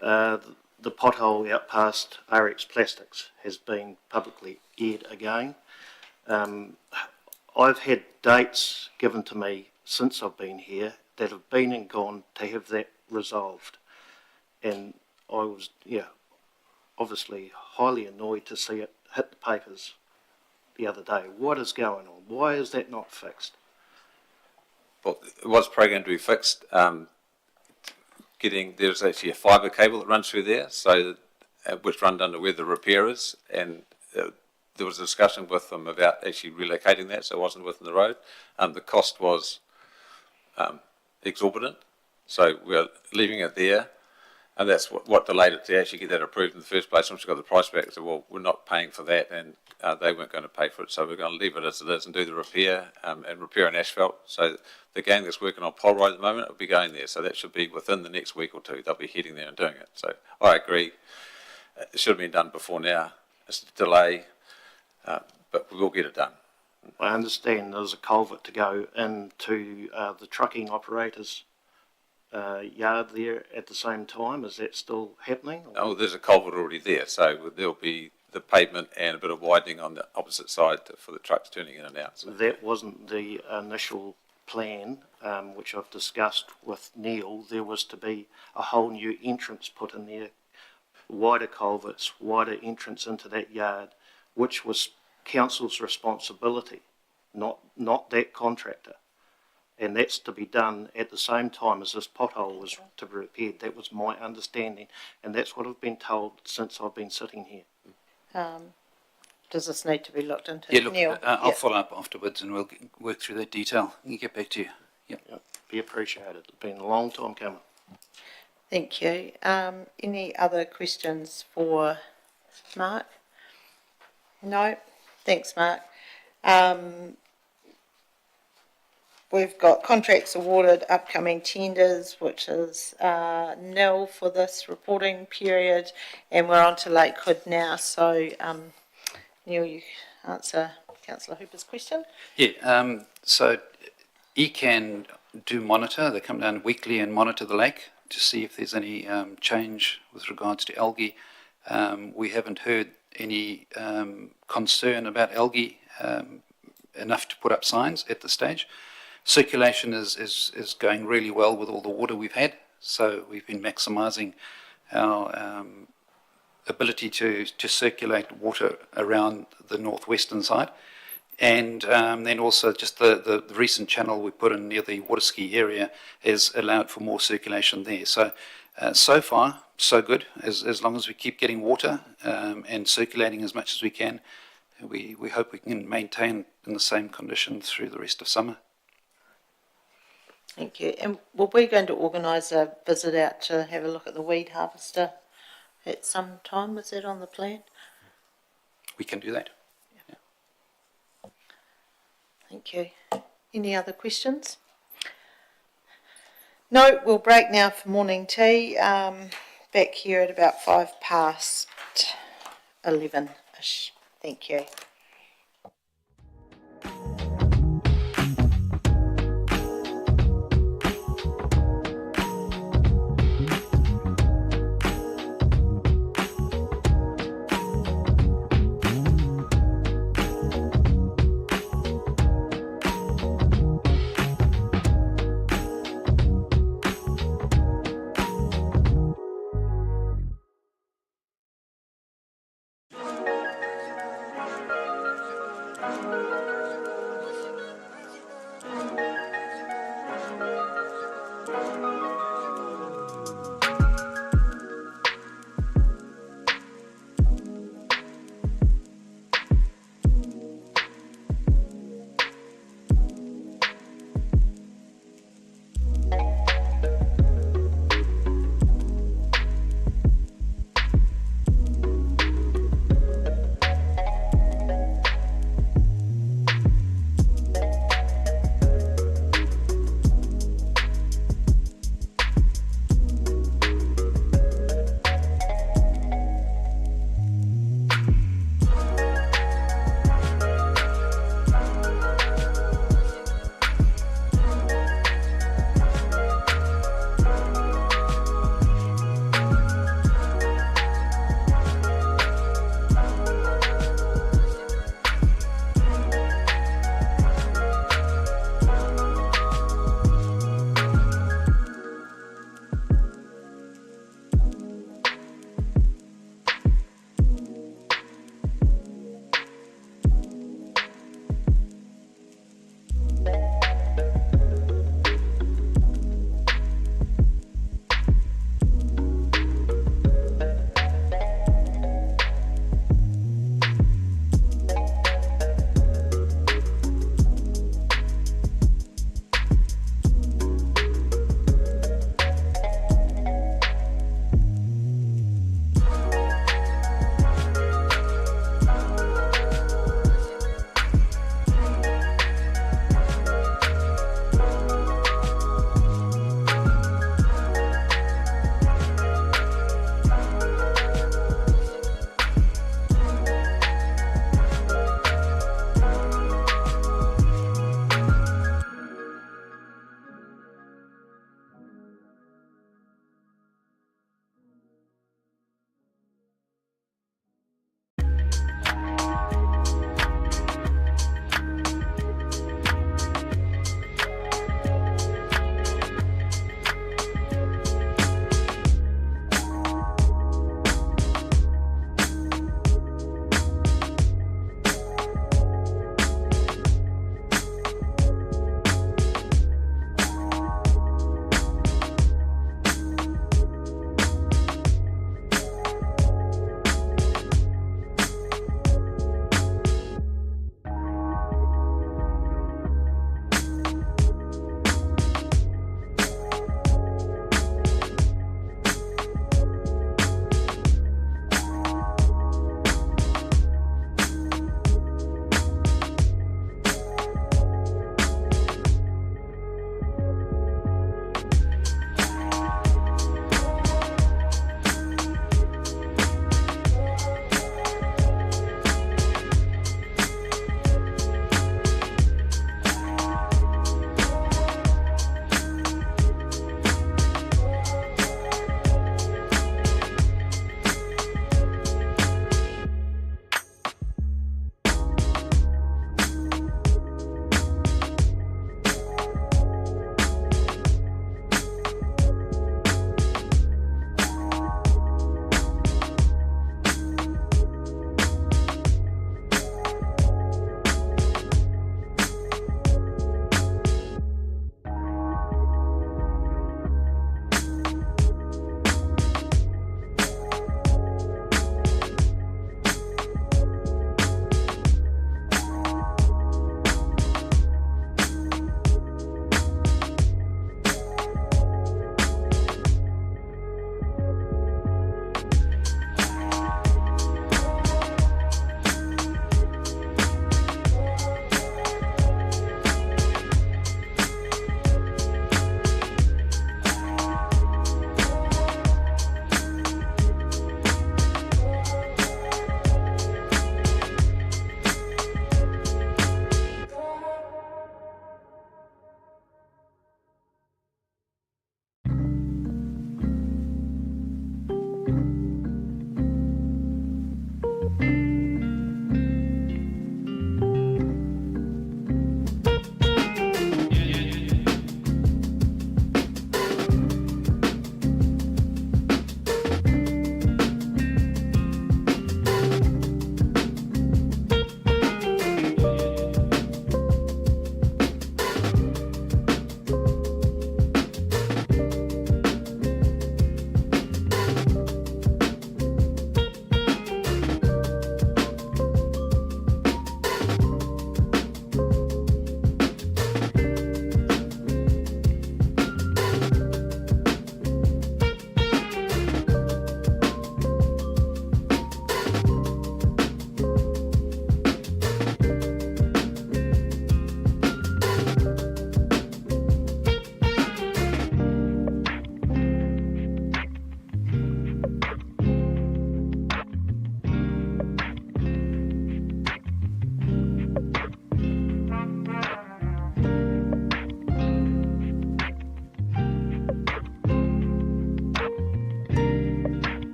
The pothole out past RX Plastics has been publicly aired again. I've had dates given to me since I've been here that have been and gone to have that resolved. And I was, obviously highly annoyed to see it hit the papers the other day. What is going on? Why is that not fixed? Well, it was programmed to be fixed. There's actually a fibre cable that runs through there, so which runs under where the repair is, and there was a discussion with them about actually relocating that, so it wasn't within the road. The cost was exorbitant, so we're leaving it there, and that's what delayed it to actually get that approved in the first place. Once we got the price back, so well, we're not paying for that, and they weren't going to pay for it, so we're going to leave it as it is and do the repair and repair an asphalt. So the gang that's working on Polroy at the moment will be going there, so that should be within the next week or two. They'll be heading there and doing it. So I agree, it should have been done before now. It's a delay, but we will get it done. I understand there's a culvert to go into the trucking operators' yard there at the same time. Is that still happening? Oh, there's a culvert already there, so there'll be the pavement and a bit of widening on the opposite side for the trucks turning in and out. So. That wasn't the initial plan, which I've discussed with Neil. There was to be a whole new entrance put in there, wider culverts, wider entrance into that yard, which was council's responsibility, not that contractor. And that's to be done at the same time as this pothole was to be repaired. That was my understanding, and that's what I've been told since I've been sitting here. Does this need to be looked into? Yeah, look, Neil? I'll follow up afterwards and we'll work through that detail and get back to you. Yep, be appreciated. It's been a long time coming. Thank you. Any other questions for Mark? No? Thanks, Mark. We've got contracts awarded, upcoming tenders, which is nil for this reporting period, and we're on to Lakewood now. So, Neil, you answer Councillor Hooper's question. Yeah, so ECAN do monitor. They come down weekly and monitor the lake to see if there's any change with regards to algae. We haven't heard any concern about algae enough to put up signs at this stage. Circulation is going really well with all the water we've had, so we've been maximising our ability to circulate water around the northwestern side, and then also just the recent channel we put in near the waterski area has allowed for more circulation there. So so far so good. As long as we keep getting water and circulating as much as we can, we hope we can maintain in the same condition through the rest of summer. Thank you. And were we going to organise a visit out to have a look at the weed harvester at some time? Was that on the plan? We can do that. Yeah. Thank you. Any other questions? No, we'll break now for morning tea. Back here at about 11:05-ish. Thank you.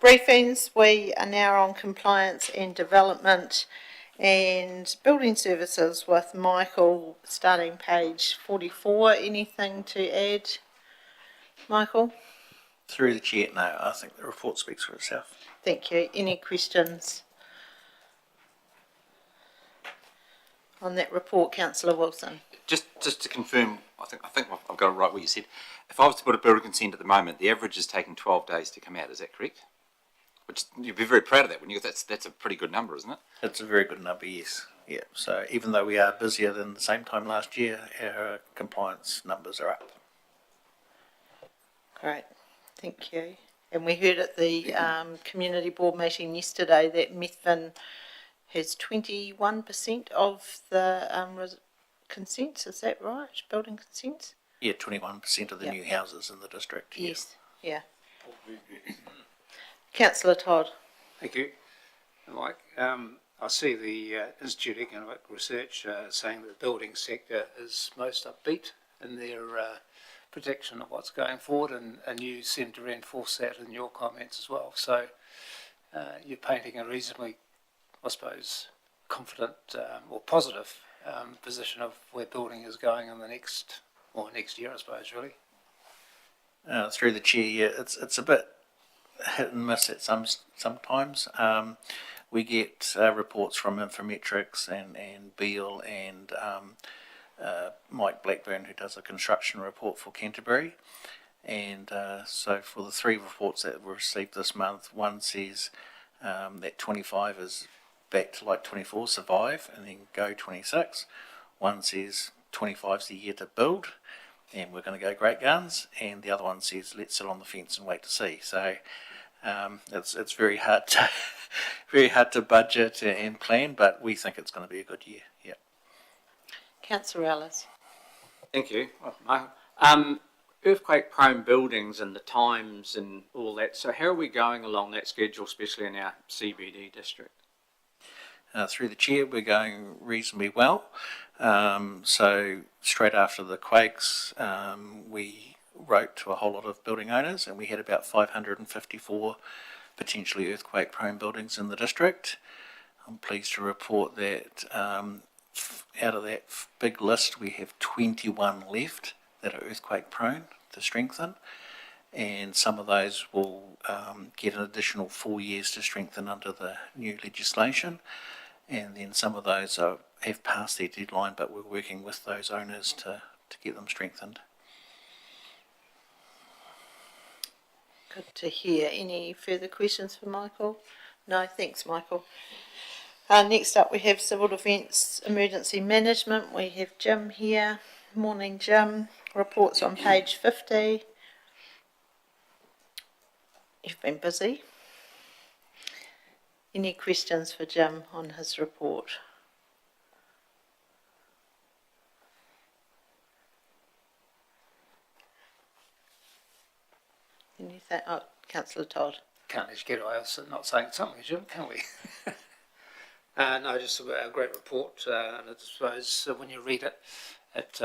Briefings. We are now on compliance and development and building services with Michael starting page 44. Anything to add, Michael? Through the chair, no, I think the report speaks for itself. Thank you. Any questions on that report, Councillor Wilson? Just to confirm, I think I've got it right what you said. If I was to put a building consent at the moment, the average is taking 12 days to come out. Is that correct? Which you'd be very proud of that, wouldn't you? That's a pretty good number, isn't it? It's a very good number, yes. Yeah. So even though we are busier than the same time last year, our compliance numbers are up. Great, thank you. And we heard at the community board meeting yesterday that Methven has 21% of the consents. Is that right? Building consents? Yeah, 21% of the new houses in the district. Yes. Yeah. Councillor Todd. Thank you. Mike, I see the Institute of Economic Research saying that the building sector is most upbeat in their prediction of what's going forward, and you seem to reinforce that in your comments as well. So you're painting a reasonably, I suppose, confident or positive position of where building is going in the next year, I suppose, really. Through the chair, yeah, it's a bit hit and miss at sometimes. We get reports from Infometrics and Beale and Mike Blackburn, who does a construction report for Canterbury. And so for the three reports that were received this month, one says that 25 is back to like 24, survive, and then go 26. One says 25 is the year to build, and we're going to go great guns. And the other one says let's sit on the fence and wait to see. So it's very hard to budget and plan, but we think it's going to be a good year. Yeah. Councillor Ellis. Thank you. Earthquake-prone buildings and the times and all that. So how are we going along that schedule, especially in our CBD district? Through the chair, we're going reasonably well. So straight after the quakes, we wrote to a whole lot of building owners, and we had about 554 potentially earthquake-prone buildings in the district. I'm pleased to report that out of that big list, we have 21 left that are earthquake-prone to strengthen, and some of those will get an additional 4 years to strengthen under the new legislation, and then some of those have passed their deadline, but we're working with those owners to get them strengthened. Good to hear. Any further questions for Michael? No, thanks, Michael. Next up, we have Civil Defence Emergency Management. We have Jim here. Morning, Jim. Reports on page 50. You've been busy. Any questions for Jim on his report? Anything? Oh, Councillor Todd. Can't let you get away with not saying something, Jim, can we? No, just a great report, and I suppose when you read it, it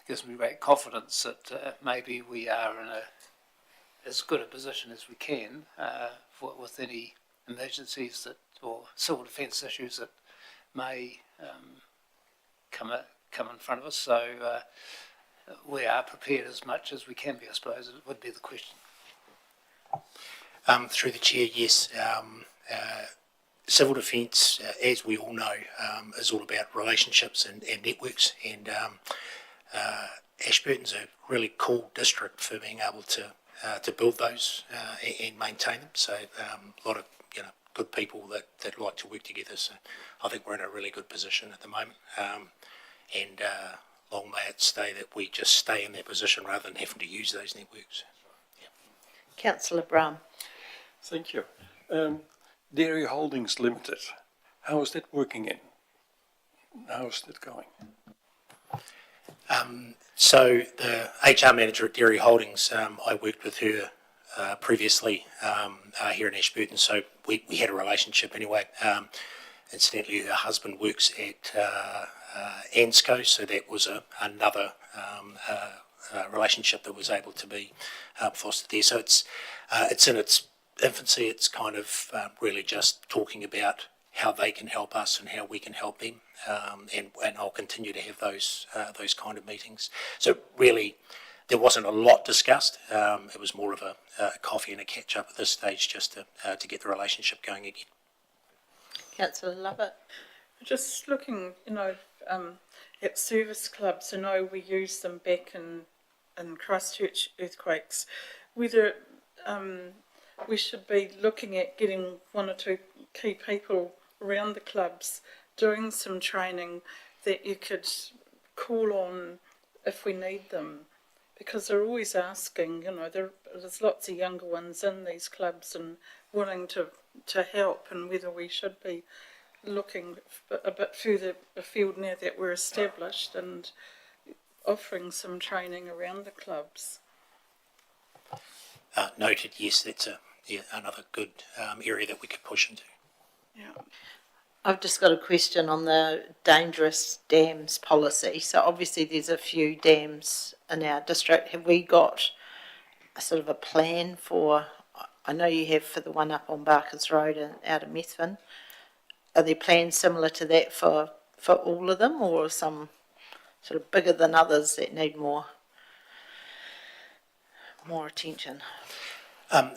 gives me great confidence that maybe we are in as good a position as we can with any emergencies or civil defence issues that may come in front of us. So we are prepared as much as we can be, I suppose, it would be the question. Through the chair, yes. Civil defence, as we all know, is all about relationships and networks, and Ashburton's a really cool district for being able to build those and maintain them. So a lot of good people that like to work together. So I think we're in a really good position at the moment, and long may it stay that we just stay in that position rather than having to use those networks. Yeah. Councillor Brown. Thank you. Dairy Holdings Limited, how is that working in? How is that going? So the HR manager at Dairy Holdings, I worked with her previously here in Ashburton, so we had a relationship anyway. Incidentally, her husband works at ANSCO, so that was another relationship that was able to be fostered there. So it's in its infancy. It's kind of really just talking about how they can help us and how we can help them, and I'll continue to have those kind of meetings. So really, there wasn't a lot discussed. It was more of a coffee and a catch up at this stage, just to get the relationship going again. Councillor Lovett. Just looking, at service clubs. I know we used them back in Christchurch earthquakes. Whether we should be looking at getting one or two key people around the clubs doing some training that you could call on if we need them, because they're always asking, there's lots of younger ones in these clubs and willing to help, and whether we should be looking a bit further afield now that we're established and offering some training around the clubs. Noted, yes, that's another good area that we could push into. Yeah. I've just got a question on the dangerous dams policy. So obviously there's a few dams in our district. Have we got a sort of a plan for, I know you have for the one up on Barkers Road and out of Methven. Are there plans similar to that for all of them, or some sort of bigger than others that need more attention?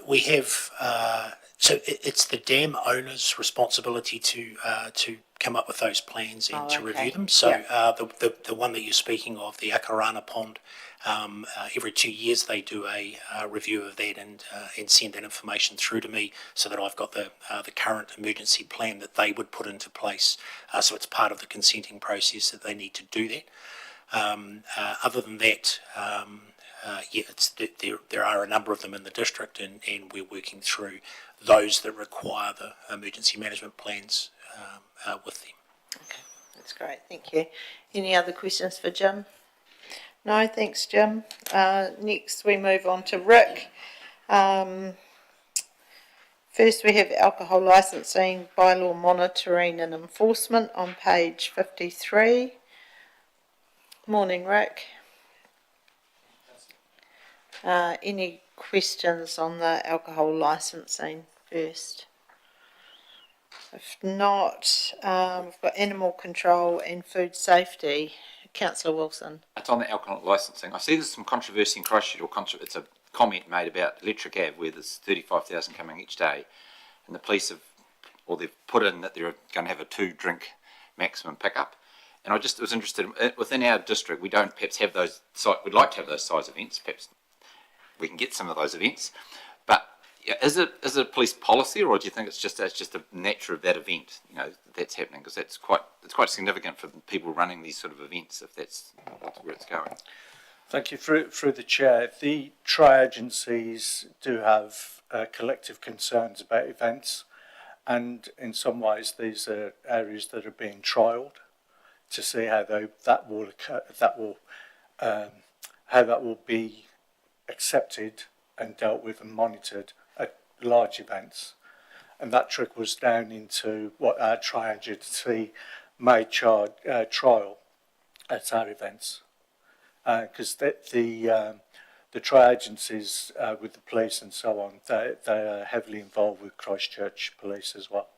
We have, so it's the dam owner's responsibility to come up with those plans and to review them. So the one that you're speaking of, the Akarana Pond, every 2 years they do a review of that and send that information through to me, so that I've got the current emergency plan that they would put into place. So it's part of the consenting process that they need to do that. Other than that, there are a number of them in the district, and we're working through those that require the emergency management plans with them. Okay, that's great, thank you. Any other questions for Jim? No, thanks, Jim. Next we move on to Rick. First we have alcohol licensing, bylaw monitoring and enforcement on page 53. Morning, Rick. Any questions on the alcohol licensing first? If not, we've got animal control and food safety. Councillor Wilson. It's on the alcohol licensing. I see there's some controversy in Christchurch, it's a comment made about Electric Ave, where there's 35,000 coming each day, and the police they've put in that they're going to have a 2-drink maximum pickup. And I just was interested, within our district, we don't perhaps have those, we'd like to have those size events, perhaps we can get some of those events, but Yeah, is it a police policy, or do you think it's just a nature of that event? You know, that's happening, because it's quite significant for people running these sort of events if that's where it's going. Thank you. Through the chair, the tri-agencies do have collective concerns about events, and in some ways these are areas that are being trialled to see how that will occur, how that will be accepted and dealt with and monitored at large events. And that trickles down into what our tri-agency may trial at our events. Because the tri-agencies with the police and so on, they are heavily involved with Christchurch Police as well.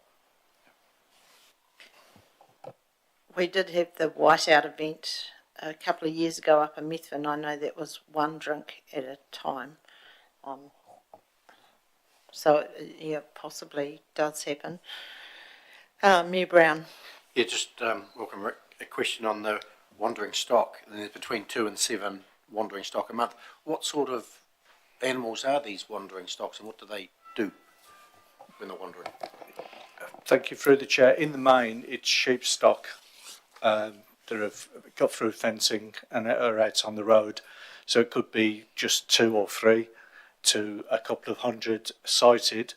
We did have the whiteout event a couple of years ago up in Methven. I know that was one drink at a time. So, yeah, possibly does happen. Mayor Brown. Yeah, just welcome, Rick. A question on the wandering stock. There's between 2 and 7 wandering stock a month. What sort of animals are these wandering stocks, and what do they do when they're wandering? Thank you. Through the chair. In the main, it's sheep stock that have got through fencing and are out on the road. So it could be just 2 or 3 to a couple of hundred sighted.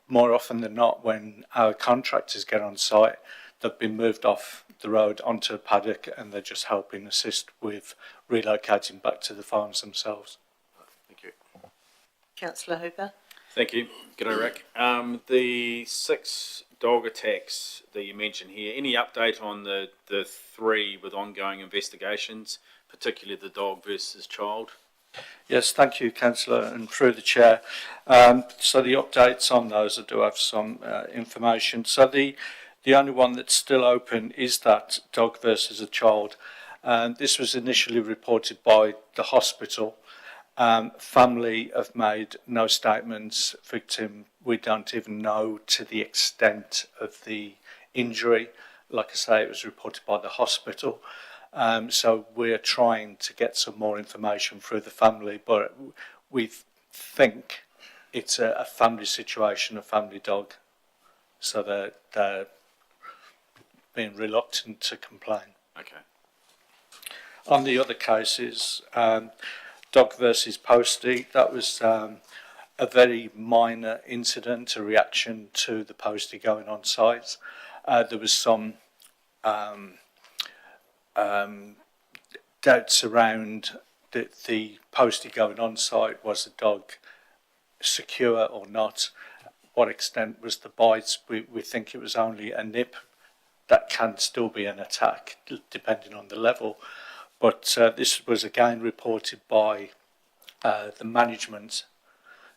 More often than not, when our contractors get on site, they've been moved off the road onto a paddock, and they're just helping assist with relocating back to the farms themselves. Thank you. Councillor Hooper. Thank you. G'day, Rick. The 6 dog attacks that you mentioned here, any update on the 3 with ongoing investigations, particularly the dog versus child? Yes, thank you, Councillor, and through the chair. So the updates on those, I do have some information. So the only one that's still open is that dog versus a child. This was initially reported by the hospital. Family have made no statements. Victim, we don't even know to the extent of the injury. Like I say, it was reported by the hospital. So we're trying to get some more information through the family, but we think it's a family situation, a family dog. So they're being reluctant to complain. Okay. On the other cases, dog versus postie, that was a very minor incident, a reaction to the postie going on site. There was some doubts around the postie going on site. Was the dog secure or not? What extent was the bite? We think it was only a nip. That can still be an attack depending on the level. But this was again reported by the management.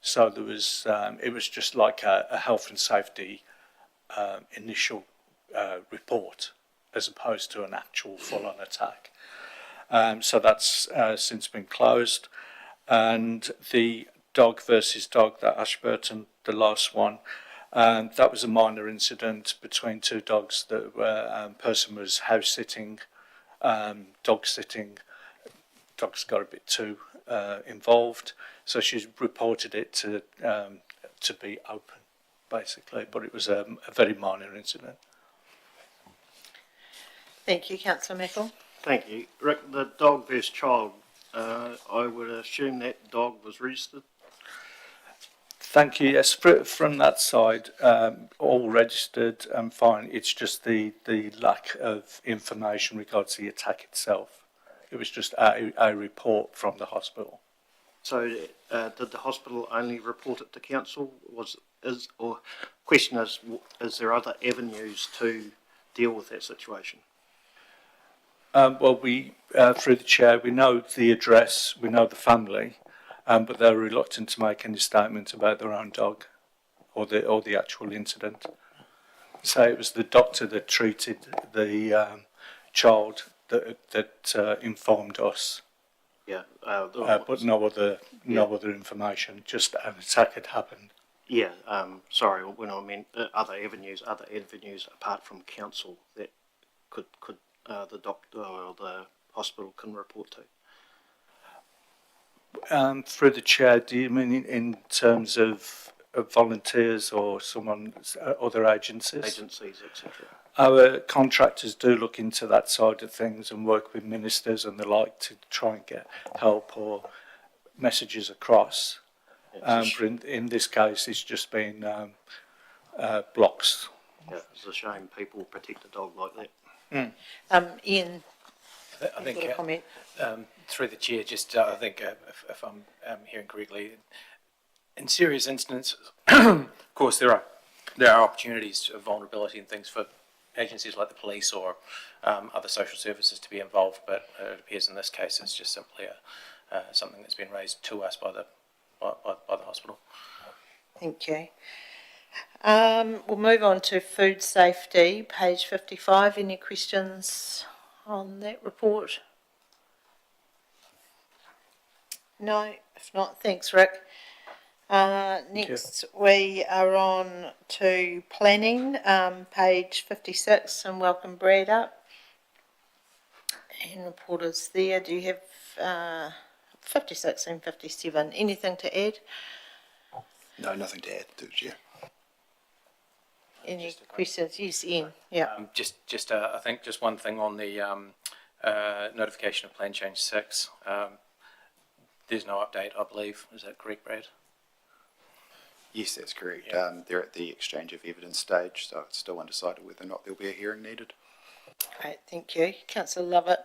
So there was, it was just like a health and safety initial report, as opposed to an actual full-on attack. So that's since been closed. And the dog versus dog, that Ashburton, the last one, that was a minor incident between 2 dogs. That were, person was house sitting, dog sitting. Dogs got a bit too involved, so she reported it to be open, basically. But it was a very minor incident. Thank you, Councillor Mickle. Thank you. Rick, the dog versus child, I would assume that dog was registered? Thank you. Yes, from that side, all registered and fine. It's just the lack of information regards to the attack itself. It was just a report from the hospital. So did the hospital only report it to council? Question is there other avenues to deal with that situation? Well, we, through the chair, we know the address, we know the family, but they're reluctant to make any statement about their own dog or the actual incident. So it was the doctor that treated the child that informed us. Yeah. But no other information. Just an attack had happened. Yeah. Sorry, when I meant other avenues apart from council that could the doctor or the hospital can report to. Through the chair, do you mean in terms of volunteers or someone, other agencies? Agencies, etc. Our contractors do look into that side of things and work with ministers and the like to try and get help or messages across. But in this case, it's just been blocks. Yeah, it's a shame people protect a dog like that. Ian, I think, you've got a comment? through the chair, just I think if I'm hearing correctly, in serious instances, of course there are opportunities of vulnerability and things for agencies like the police or other social services to be involved, but it appears in this case it's just simply something that's been raised to us by the hospital. Thank you. We'll move on to food safety, page 55. Any questions on that report? No, if not, thanks, Rick. Next, we are on to planning, page 56, and welcome Brad up. And reporters there. Do you have 56 and 57? Anything to add? No, nothing to add, Chair. Any questions? Yes, Ian. Yeah. I think just one thing on the notification of plan change 6. There's no update, I believe. Is that correct, Brad? Yes, that's correct. Yeah. They're at the exchange of evidence stage, so it's still undecided whether or not there'll be a hearing needed. Great, thank you. Councillor Lovett.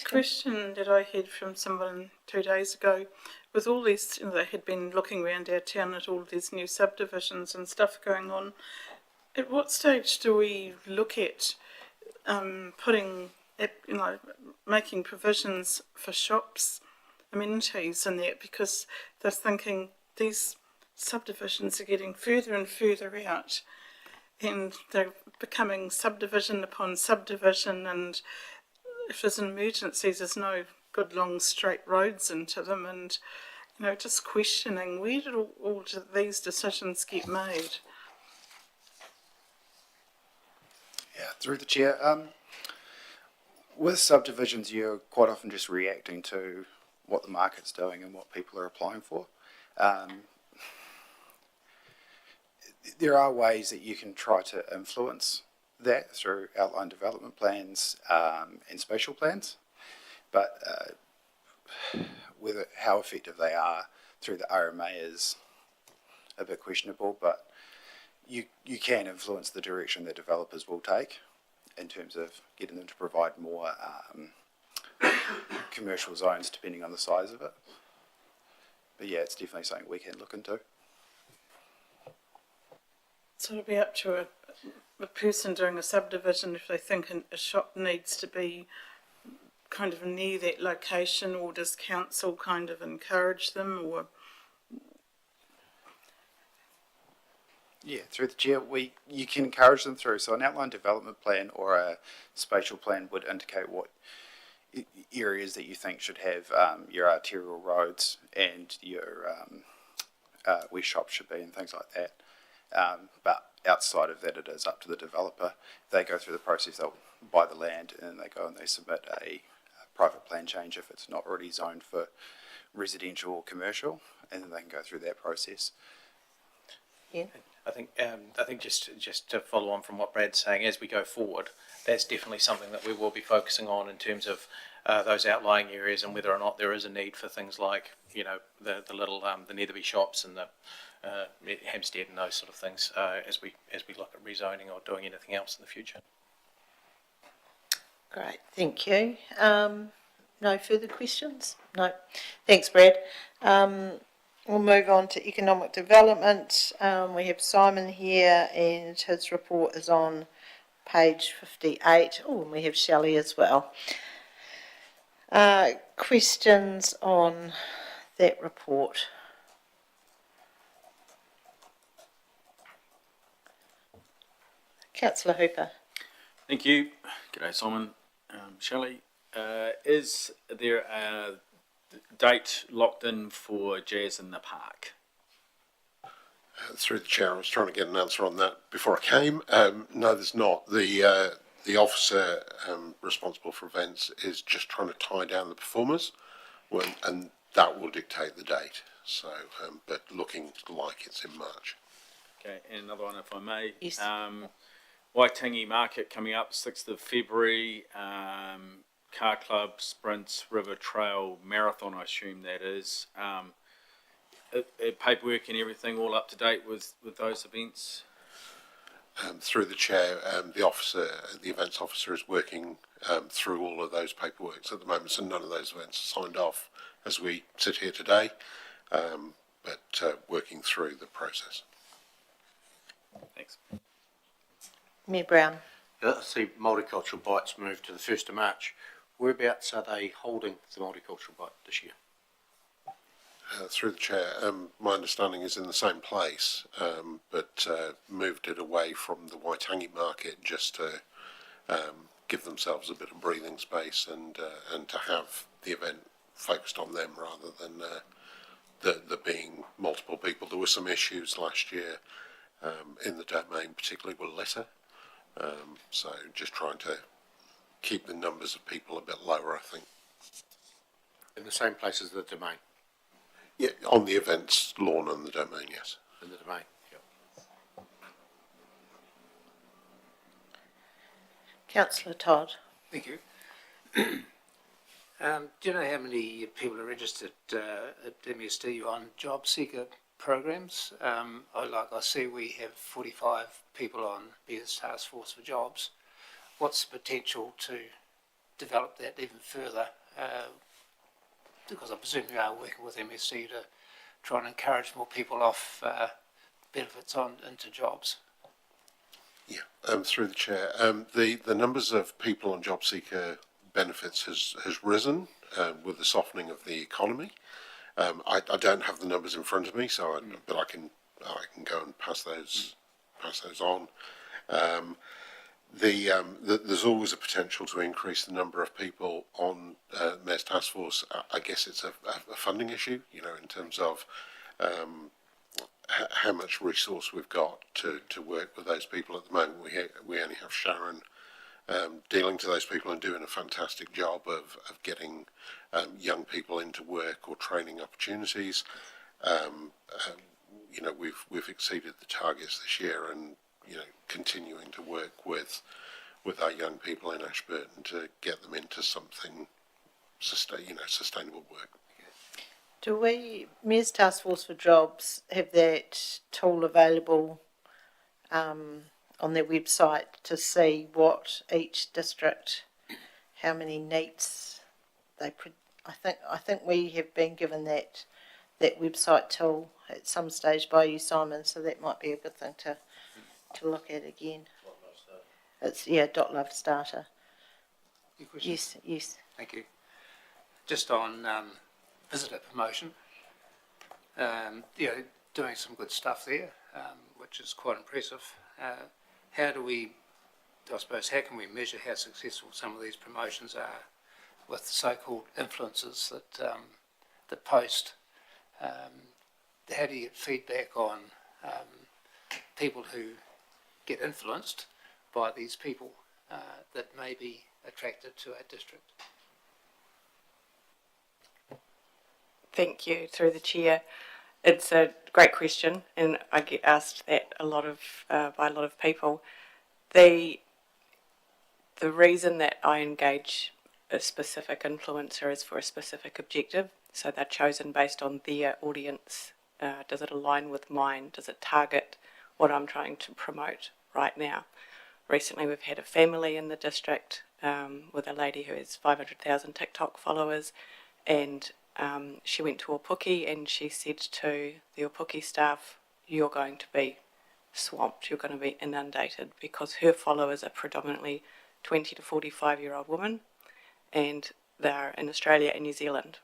Question that I had from someone 2 days ago, with all these, they had been looking around our town at all these new subdivisions and stuff going on. At what stage do we look at putting, making provisions for shops, amenities and that, because they're thinking these subdivisions are getting further and further out and they're becoming subdivision upon subdivision, and if there's an emergency there's no good long straight roads into them, and just questioning where did all these decisions get made? Yeah, through the chair. With subdivisions, you're quite often just reacting to what the market's doing and what people are applying for. There are ways that you can try to influence that through outline development plans and spatial plans, but how effective they are through the RMA is a bit questionable, but you can influence the direction that developers will take in terms of getting them to provide more commercial zones depending on the size of it. But yeah, it's definitely something we can look into. So it'll be up to a person doing a subdivision if they think a shop needs to be kind of near that location, or does council kind of encourage them, or? Yeah, through the chair, you can encourage them through. So an outline development plan or a spatial plan would indicate what areas that you think should have your arterial roads and your where shops should be and things like that. But outside of that, it is up to the developer. They go through the process, they'll buy the land, and then they go and they submit a private plan change if it's not already zoned for residential or commercial, and then they can go through that process. Yeah. I think just to follow on from what Brad's saying, as we go forward, that's definitely something that we will be focusing on in terms of those outlying areas and whether or not there is a need for things like the little the Netherby shops and the Hampstead and those sort of things as we look at rezoning or doing anything else in the future. Great, thank you. No further questions? No. Thanks, Brad. We'll move on to economic development. We have Simon here and his report is on page 58. Oh, and we have Shelley as well. Questions on that report? Councillor Hooper. Thank you. G'day, Simon. Shelley, is there a date locked in for Jazz in the Park? Through the chair, I was trying to get an answer on that before I came. No, there's not. The officer responsible for events is just trying to tie down the performers, and that will dictate the date. So, but looking like it's in March. Okay, and another one, if I may. Yes. Waitangi Market coming up, 6th of February. Car Club, Sprints, River Trail, Marathon, I assume that is. Paperwork and everything all up to date with those events? Through the chair, the events officer is working through all of those paperworks at the moment, so none of those events are signed off as we sit here today, but working through the process. Thanks. Mayor Brown. I see multicultural bites moved to the 1st of March. Whereabouts are they holding the multicultural bite this year? Through the chair, my understanding is in the same place, but moved it away from the Waitangi market just to give themselves a bit of breathing space and to have the event focused on them rather than there being multiple people. There were some issues last year in the domain, particularly with litter, so just trying to keep the numbers of people a bit lower, I think. In the same place as the domain? Yeah, on the events lawn and the domain, yes. In the domain, yeah. Councillor Todd. Thank you. Do you know how many people are registered at MSD on job seeker programs? I see we have 45 people on Mayor's Task Force for Jobs. What's the potential to develop that even further? Because I presume you are working with MSD to try and encourage more people off benefits on into jobs. Yeah, through the chair, the numbers of people on job seeker benefits has risen with the softening of the economy. I don't have the numbers in front of me, so but I can go and pass those on. There's always a potential to increase the number of people on Mayor's Task Force. I guess it's a funding issue, in terms of how much resource we've got to work with those people. At the moment, we only have Sharon dealing to those people and doing a fantastic job of getting young people into work or training opportunities. We've exceeded the targets this year, and continuing to work with our young people in Ashburton to get them into something sustainable work. Do Mayor's Task Force for Jobs have that tool available on their website to see what each district, how many NEETs I think we have been given that website tool at some stage by you, Simon, so that might be a good thing to look at again. It's .love starter. Yes. Thank you. Just on visitor promotion, doing some good stuff there, which is quite impressive. How can we measure how successful some of these promotions are with the so-called influencers that post? How do you get feedback on people who get influenced by these people that may be attracted to our district? Thank you, through the chair. It's a great question, and I get asked that by a lot of people. The reason that I engage a specific influencer is for a specific objective. So they're chosen based on their audience. Does it align with mine? Does it target what I'm trying to promote right now? Recently, we've had a family in the district with a lady who has 500,000 TikTok followers, and she went to Opuki and she said to the Opuki staff, "You're going to be swamped, you're going to be inundated," because her followers are predominantly 20 to 45-year-old women, and they're in Australia and New Zealand.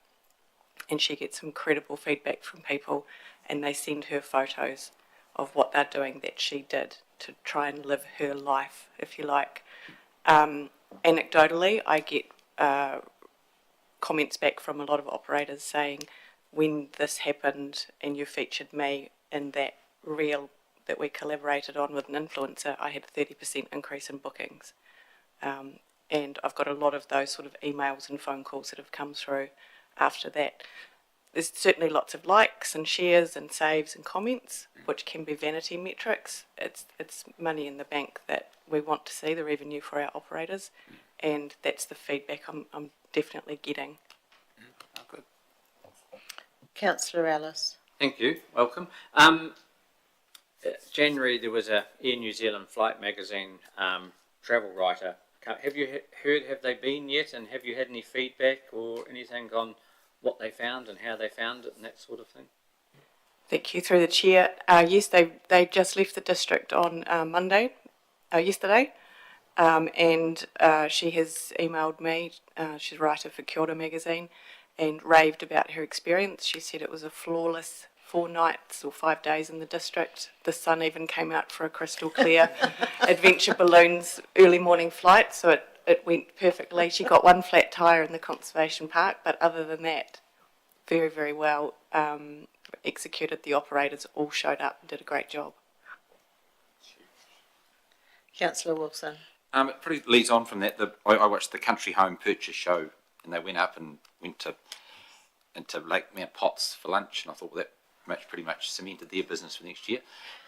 And she gets incredible feedback from people, and they send her photos of what they're doing that she did to try and live her life, if you like. Anecdotally, I get comments back from a lot of operators saying, when this happened and you featured me in that reel that we collaborated on with an influencer, I had a 30% increase in bookings. And I've got a lot of those sort of emails and phone calls that have come through after that. there's certainly lots of likes and shares and saves and comments, which can be vanity metrics. It's money in the bank that we want to see, the revenue for our operators, and that's the feedback I'm definitely getting. Oh, good. Councillor Ellis. Thank you. Welcome. January there was a Air New Zealand Flight Magazine travel writer. Have you heard? Have they been yet? And have you had any feedback or anything on what they found and how they found it and that sort of thing? Thank you. Through the chair. Yes, they just left the district on yesterday, and she has emailed me. She's a writer for Kia Ora magazine, and raved about her experience. She said it was a flawless 4 nights or 5 days in the district. The sun even came out for a crystal clear adventure balloons early morning flight, so it went perfectly. She got 1 flat tyre in the conservation park, but other than that, very, very well executed. The operators all showed up and did a great job. Councillor Wilson. It pretty leads on from that. I watched the Country Home Purchase show, and they went up and went into Lake Mount Potts for lunch, and I thought, well, that pretty much cemented their business for next year.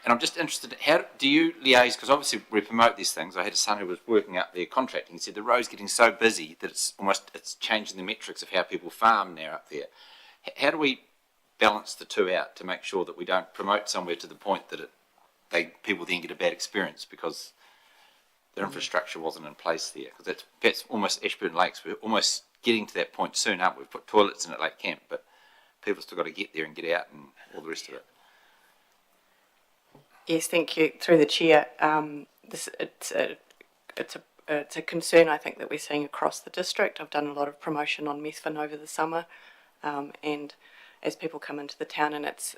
And I'm just interested, how do you liaise, because obviously we promote these things. I had a son who was working out their contracting. He said the road's getting so busy that it's changing the metrics of how people farm now up there. How do we balance the two out to make sure that we don't promote somewhere to the point that people then get a bad experience because the infrastructure wasn't in place there? Because that's almost Ashburn Lakes. We're almost getting to that point soon, aren't we? We've put toilets in at Lake Camp, but people still got to get there and get out and all the rest of it. Yes, thank you. Through the chair, it's a concern I think that we're seeing across the district. I've done a lot of promotion on Methven over the summer, and as people come into the town and it's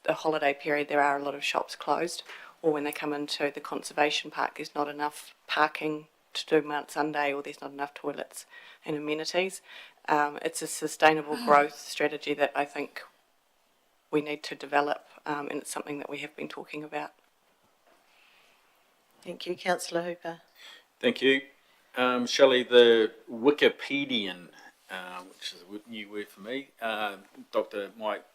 the holiday period, there are a lot of shops closed, or when they come into the conservation park, there's not enough parking to do Mount Sunday, or there's not enough toilets and amenities. It's a sustainable growth strategy that I think we need to develop, and it's something that we have been talking about. Thank you. Councillor Hooper. Thank you. Shelley, the Wikipedian, which is a new word for me, Dr. Mike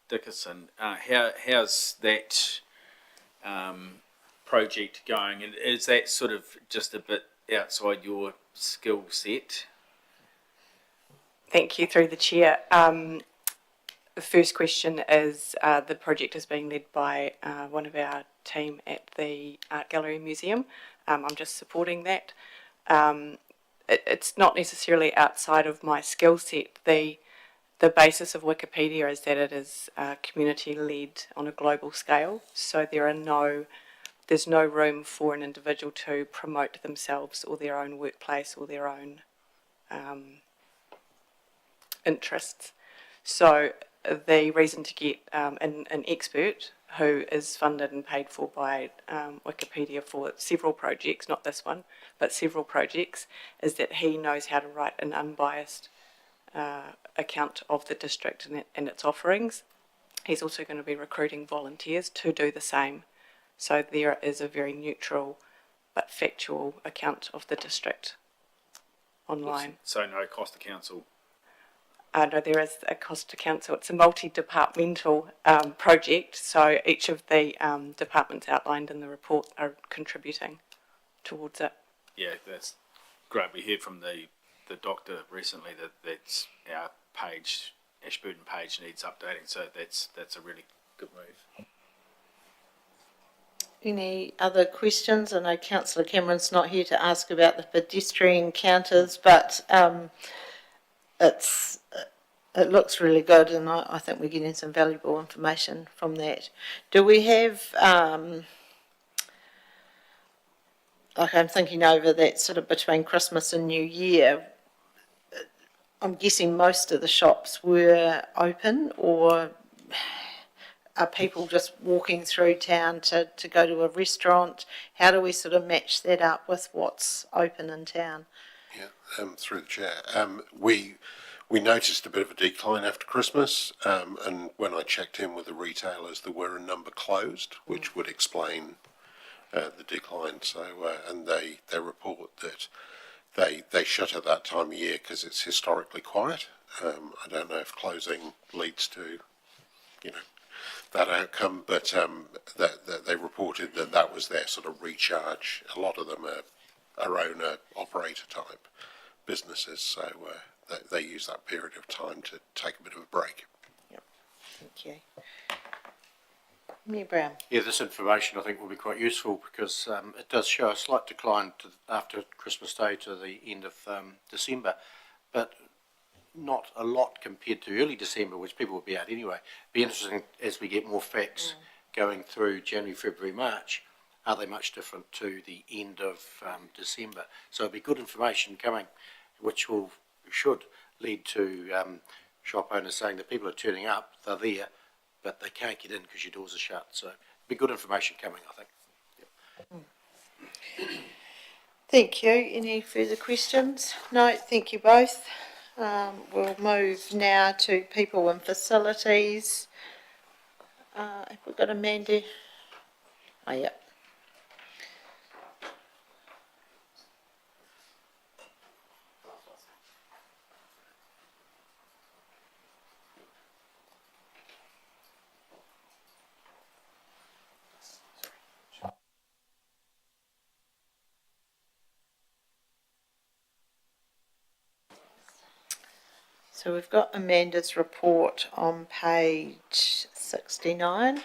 Dickerson, how's that project going? And is that sort of just a bit outside your skill set? Thank you. Through the chair. The first question is the project is being led by one of our team at the Art Gallery Museum. I'm just supporting that. It's not necessarily outside of my skill set. The basis of Wikipedia is that it is community-led on a global scale, so there's no room for an individual to promote themselves or their own workplace or their own interests. So the reason to get an expert who is funded and paid for by Wikipedia for several projects, not this one, but several projects, is that he knows how to write an unbiased account of the district and its offerings. He's also going to be recruiting volunteers to do the same. So there is a very neutral but factual account of the district online. So no cost to council? No, there is a cost to council. It's a multi-departmental project, so each of the departments outlined in the report are contributing towards it. Yeah, that's great. We heard from the doctor recently that's our page, Ashburton page needs updating, so that's a really good move. Any other questions? I know Councillor Cameron's not here to ask about the pedestrian counters, but it looks really good, and I think we're getting some valuable information from that. Do we have, like I'm thinking over that sort of between Christmas and New Year, I'm guessing most of the shops were open, or are people just walking through town to go to a restaurant? How do we sort of match that up with what's open in town? Yeah, through the chair. We noticed a bit of a decline after Christmas, and when I checked in with the retailers, there were a number closed, which would explain the decline. So, and they report that they shut at that time of year because it's historically quiet, I don't know if closing leads to, that outcome, but that they reported that was their sort of recharge. A lot of them are owner operator type businesses, so they use that period of time to take a bit of a break. Thank you. Mayor Brown. Yeah, this information I think will be quite useful because it does show a slight decline after Christmas Day to the end of December, but not a lot compared to early December, which people will be out anyway. Be interesting as we get more facts going through January, February, March. Are they much different to the end of December? So it'll be good information coming, which should lead to shop owners saying that people are turning up, they're there, but they can't get in because your doors are shut. So it'll be good information coming, I think. Yep. Thank you. Any further questions? No, thank you both. We'll move now to people and facilities. Have we got Amanda? Oh, yeah. So we've got Amanda's report on page 69.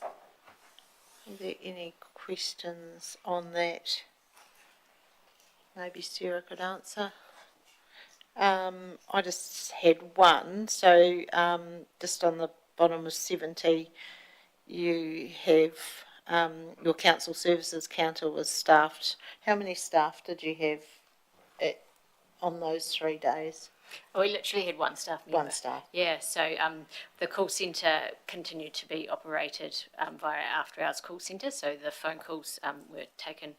Are there any questions on that? Maybe Sarah could answer. I just had one. So just on the bottom of 70, you have your council services counter was staffed. How many staff did you have on those 3 days? Well, we literally had one staff member. One staff. Yeah, so the call centre continued to be operated via after-hours call centre, so the phone calls were taken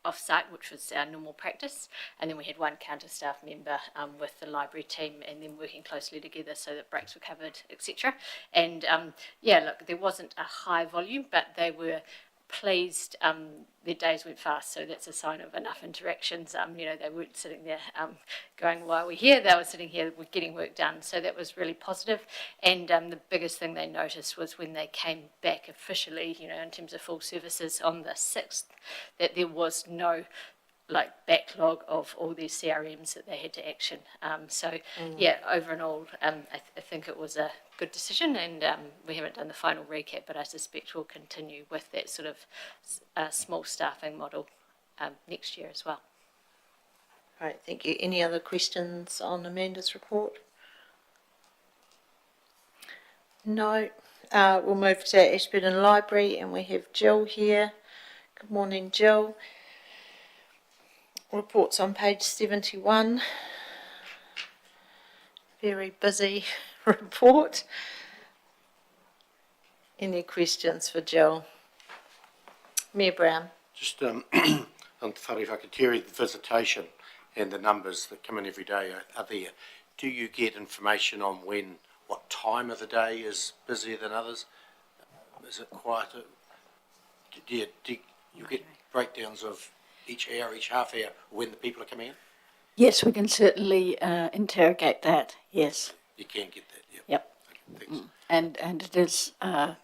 off-site, which was our normal practice, and then we had one counter staff member with the library team and then working closely together so that breaks were covered, etc. And yeah, look, there wasn't a high volume, but they were pleased. Their days went fast, so that's a sign of enough interactions. You know, they weren't sitting there going, why are we here? They were sitting here getting work done, so that was really positive. And the biggest thing they noticed was when they came back officially, you know, in terms of full services on the 6th, that there was no backlog of all these CRMs that they had to action. Yeah, over and all, I think it was a good decision, and we haven't done the final recap, but I suspect we'll continue with that sort of small staffing model next year as well. Right, thank you. Any other questions on Amanda's report? No. We'll move to Ashburton Library, and we have Jill here. Good morning, Jill. Reports on page 71. Very busy report. Any questions for Jill? Mayor Brown. Just on Whakatiri, the visitation and the numbers that come in every day are there. Do you get information on what time of the day is busier than others? Is it quieter? Do you get breakdowns of each hour, each half hour, when the people are coming in? Yes, we can certainly interrogate that, yes. You can get that, yeah. Yep. Okay, thanks. And it is our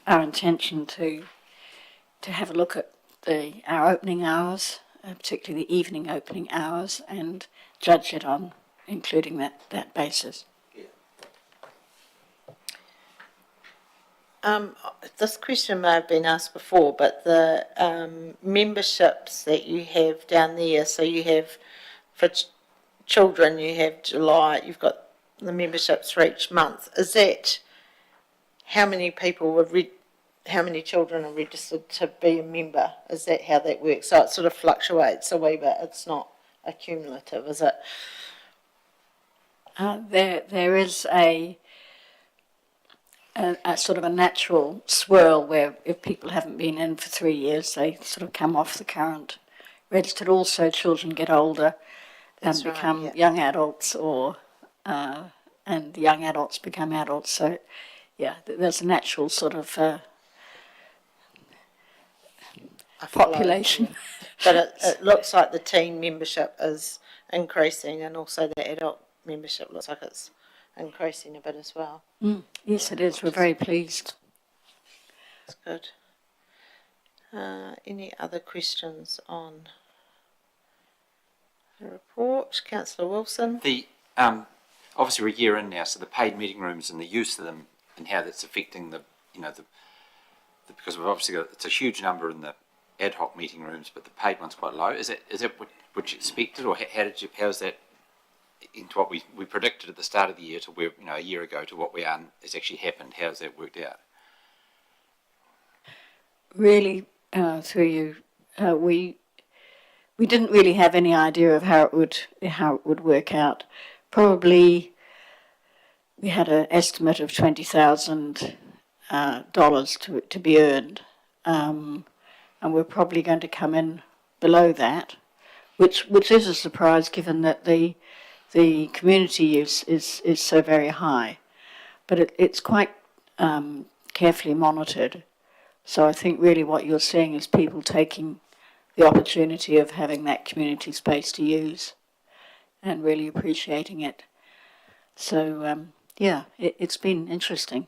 intention to have a look at our opening hours, particularly the evening opening hours, and judge it on including that basis. This question may have been asked before, but the memberships that you have down there, so you have for children, you have July, you've got the memberships for each month. Is that how many people how many children are registered to be a member? Is that how that works? So it sort of fluctuates a wee bit. It's not accumulative, is it? There is a sort of a natural swirl where if people haven't been in for 3 years, they sort of come off the current registered. Also, children get older and become young adults, and the young adults become adults. So, yeah, there's a natural sort of population. Yeah. But it looks like the teen membership is increasing, and also the adult membership looks like it's increasing a bit as well. Yes, it is. We're very pleased. That's good. Any other questions on the report? Councillor Wilson? The obviously we're a year in now, so the paid meeting rooms and the use of them and how that's affecting the because we've obviously got it's a huge number in the ad hoc meeting rooms, but the paid one's quite low. Is it what you expected, or how's that into what we predicted at the start of the year to where a year ago to what we are has actually happened? How's that worked out? Really, through you, we didn't really have any idea of how it would work out. Probably we had an estimate of $20,000 to be earned, and we're probably going to come in below that, which is a surprise given that the community use is so very high, but it's quite carefully monitored. So I think really what you're seeing is people taking the opportunity of having that community space to use and really appreciating it. So, yeah, it's been interesting.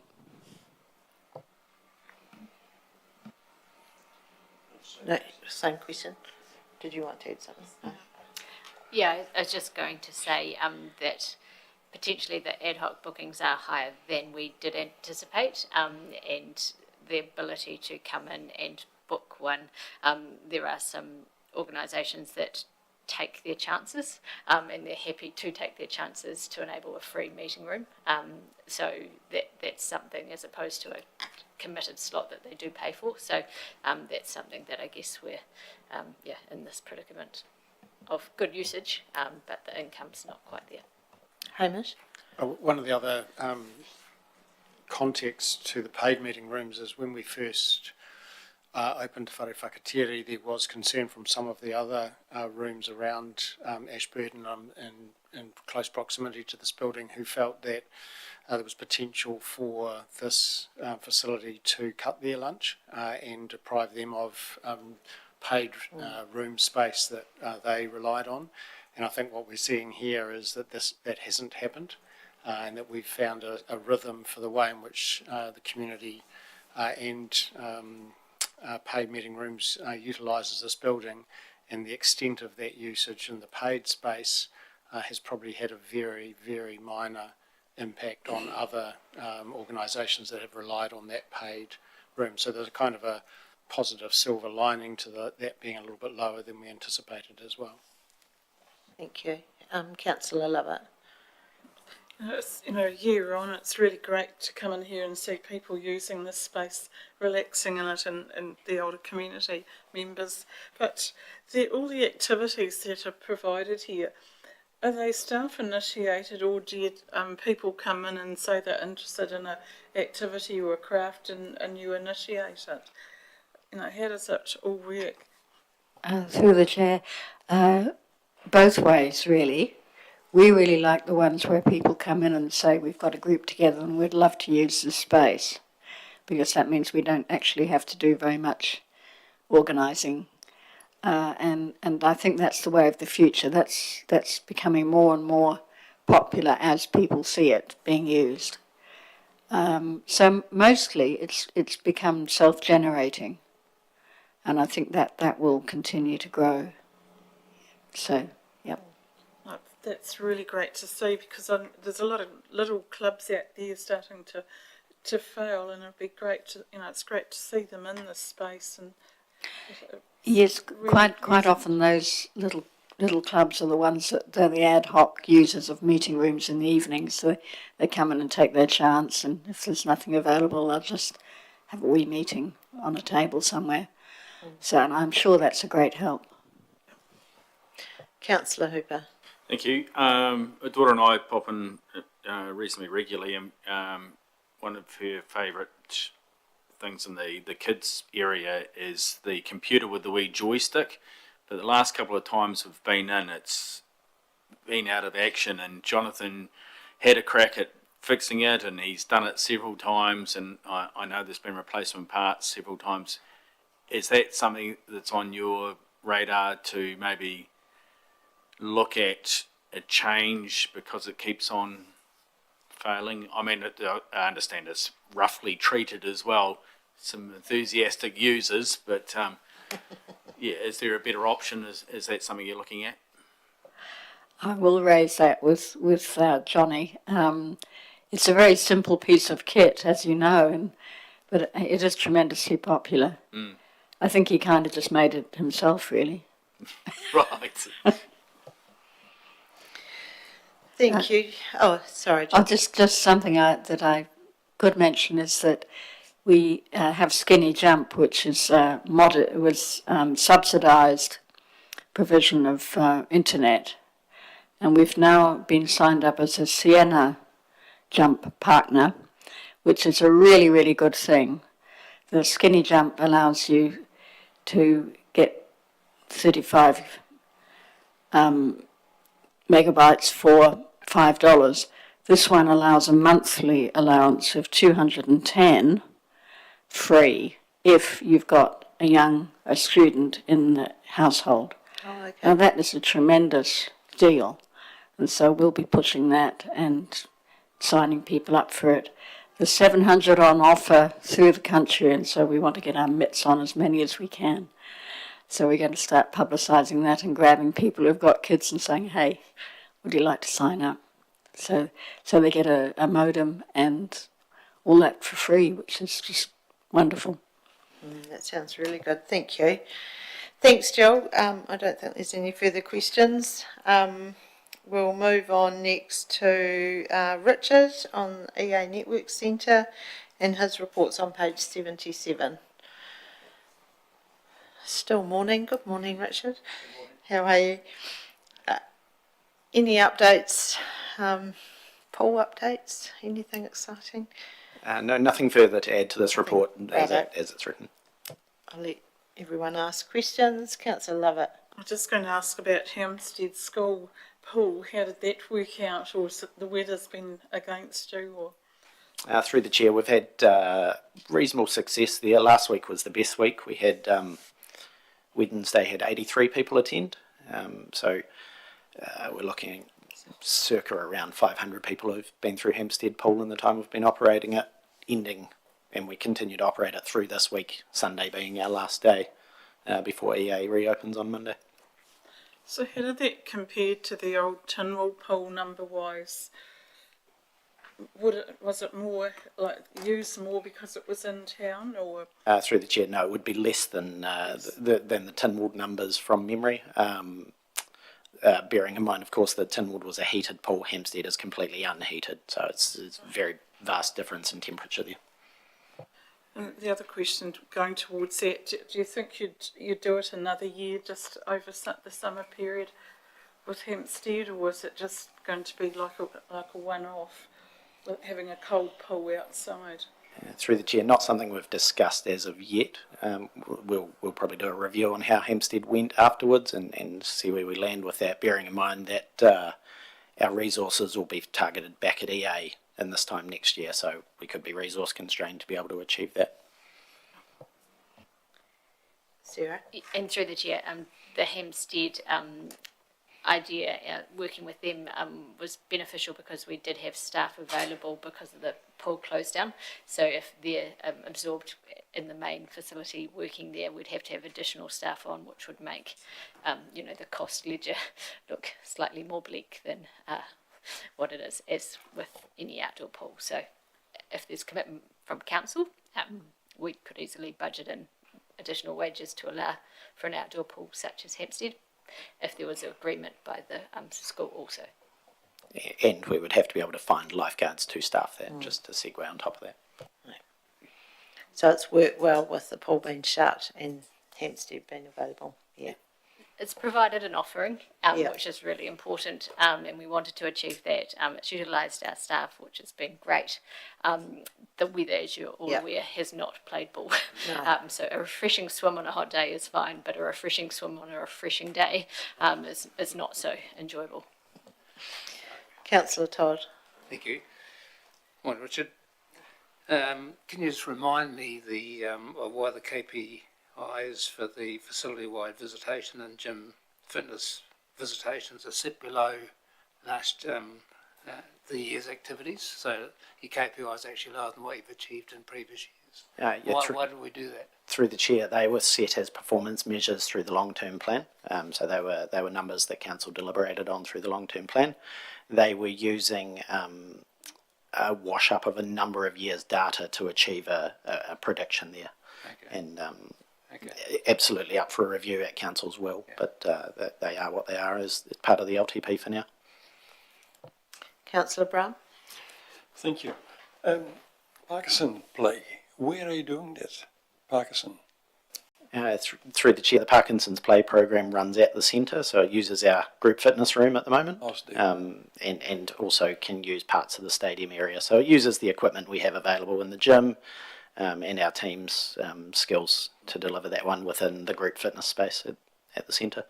No, same question. Did you want to add something? No. Yeah, I was just going to say that potentially the ad hoc bookings are higher than we did anticipate, and the ability to come in and book one. There are some organisations that take their chances, and they're happy to take their chances to enable a free meeting room. So that's something as opposed to a committed slot that they do pay for. So that's something that I guess we're in this predicament of good usage, but the income's not quite there. Hamish? One of the other contexts to the paid meeting rooms is when we first opened Whare Whakatiri, there was concern from some of the other rooms around Ashburton in close proximity to this building, who felt that there was potential for this facility to cut their lunch and deprive them of paid room space that they relied on. And I think what we're seeing here is that that hasn't happened, and that we've found a rhythm for the way in which the community and paid meeting rooms utilises this building, and the extent of that usage in the paid space has probably had a very, very minor impact on other organisations that have relied on that paid room. So there's a kind of a positive silver lining to that being a little bit lower than we anticipated as well. Thank you. Councillor Lovett. It's, a year on, it's really great to come in here and see people using this space, relaxing in it, and the older community members. But all the activities that are provided here, are they staff initiated, or do people come in and say they're interested in an activity or a craft and you initiate it? How does it all work? Through the chair, both ways really. We really like the ones where people come in and say we've got a group together and we'd love to use this space, because that means we don't actually have to do very much organising. And I think that's the way of the future. That's becoming more and more popular as people see it being used. So mostly it's become self-generating, and I think that will continue to grow. So, yep. That's really great to see, because there's a lot of little clubs out there starting to fail, and it'd be great to it's great to see them in this space. And yes, really quite often those little clubs are the ones that they're the ad hoc users of meeting rooms in the evenings. So they come in and take their chance, and if there's nothing available, they'll just have a wee meeting on a table somewhere. So, and I'm sure that's a great help. Councillor Hooper. Thank you. A daughter and I pop in reasonably regularly, and one of her favourite things in the kids area is the computer with the wee joystick. But the last couple of times we've been in, it's been out of action, and Jonathan had a crack at fixing it, and he's done it several times, and I know there's been replacement parts several times. is that something that's on your radar to maybe look at a change because it keeps on failing? I mean, I understand it's roughly treated as well, some enthusiastic users, but yeah, is there a better option? Is that something you're looking at? I will raise that with Johnny. It's a very simple piece of kit, as you know, but it is tremendously popular. Mm. I think he kind of just made it himself, really. Right. Thank you. Oh, sorry, John. Just something that I could mention is that we have Skinny Jump, which is subsidised provision of internet, and we've now been signed up as a Sienna Jump partner, which is a really, really good thing. The Skinny Jump allows you to get 35 megabytes for $5. This one allows a monthly allowance of 210 free if you've got a student in the household. Oh, okay. Now that is a tremendous deal, and so we'll be pushing that and signing people up for it. There's 700 on offer through the country, and so we want to get our mitts on as many as we can. So we're going to start publicising that and grabbing people who've got kids and saying, hey, would you like to sign up? So they get a modem and all that for free, which is just wonderful. That sounds really good. Thank you. Thanks, Jill. I don't think there's any further questions. We'll move on next to Richard on EA Network Centre, and his report's on page 77. Still morning. Good morning, Richard. Good morning. How are you? Any updates, poll updates, anything exciting? No, nothing further to add to this report as it's written. I'll let everyone ask questions. Councillor Lovett. I'm just going to ask about Hampstead School pool. How did that work out, or has the weather's been against you? Or? Through the chair, we've had reasonable success there. Last week was the best week. We had Wednesday had 83 people attend, so we're looking circa around 500 people who've been through Hampstead Pool in the time we've been operating it, ending, and we continue to operate it through this week, Sunday being our last day before EA reopens on Monday. So how did that compare to the old Tinwell Pool number-wise? Was it more, like, used more because it was in town, or? Through the chair, no, it would be less than the Tinwood numbers from memory. Bearing in mind, of course, that Tinwood was a heated pool, Hampstead is completely unheated, so it's a very vast difference in temperature there. And the other question going towards that, do you think you'd do it another year just over the summer period with Hampstead, or is it just going to be like a one-off with having a cold pool outside? Through the chair, not something we've discussed as of yet. We'll probably do a review on how Hampstead went afterwards and see where we land with that, bearing in mind that our resources will be targeted back at EA in this time next year, so we could be resource constrained to be able to achieve that. Sarah? And through the chair, the Hampstead idea, working with them was beneficial because we did have staff available because of the pool closed down. So if they're absorbed in the main facility working there, we'd have to have additional staff on, which would make, the cost ledger look slightly more bleak than what it is as with any outdoor pool. So if there's commitment from council, we could easily budget in additional wages to allow for an outdoor pool such as Hampstead, if there was an agreement by the school also. And we would have to be able to find lifeguards to staff that, just to segue on top of that. So it's worked well with the pool being shut and Hampstead being available, yeah. It's provided an offering, which is really important, and we wanted to achieve that. It's utilised our staff, which has been great. The weather, as you're all aware, has not played ball. No. So a refreshing swim on a hot day is fine, but a refreshing swim on a refreshing day is not so enjoyable. Councillor Todd. Thank you. Morning, Richard. Can you just remind me of why the eyes for the facility-wide visitation and gym fitness visitations are set below last the year's activities, so your KPI is actually lower than what you've achieved in previous years. Why did we do that? Through the chair, they were set as performance measures through the long-term plan. So they were numbers that council deliberated on through the long-term plan. They were using a wash up of a number of years' data to achieve a prediction there. Okay. And absolutely up for a review at council's will, but they are what they are as part of the LTP for now. Councillor Brown. Thank you. Parkinson play, where are you doing that, Parkinson? Through the chair, the Parkinson's Play program runs at the centre, so it uses our group fitness room at the moment, and also can use parts of the stadium area. So it uses the equipment we have available in the gym and our team's skills to deliver that one within the group fitness space at the centre.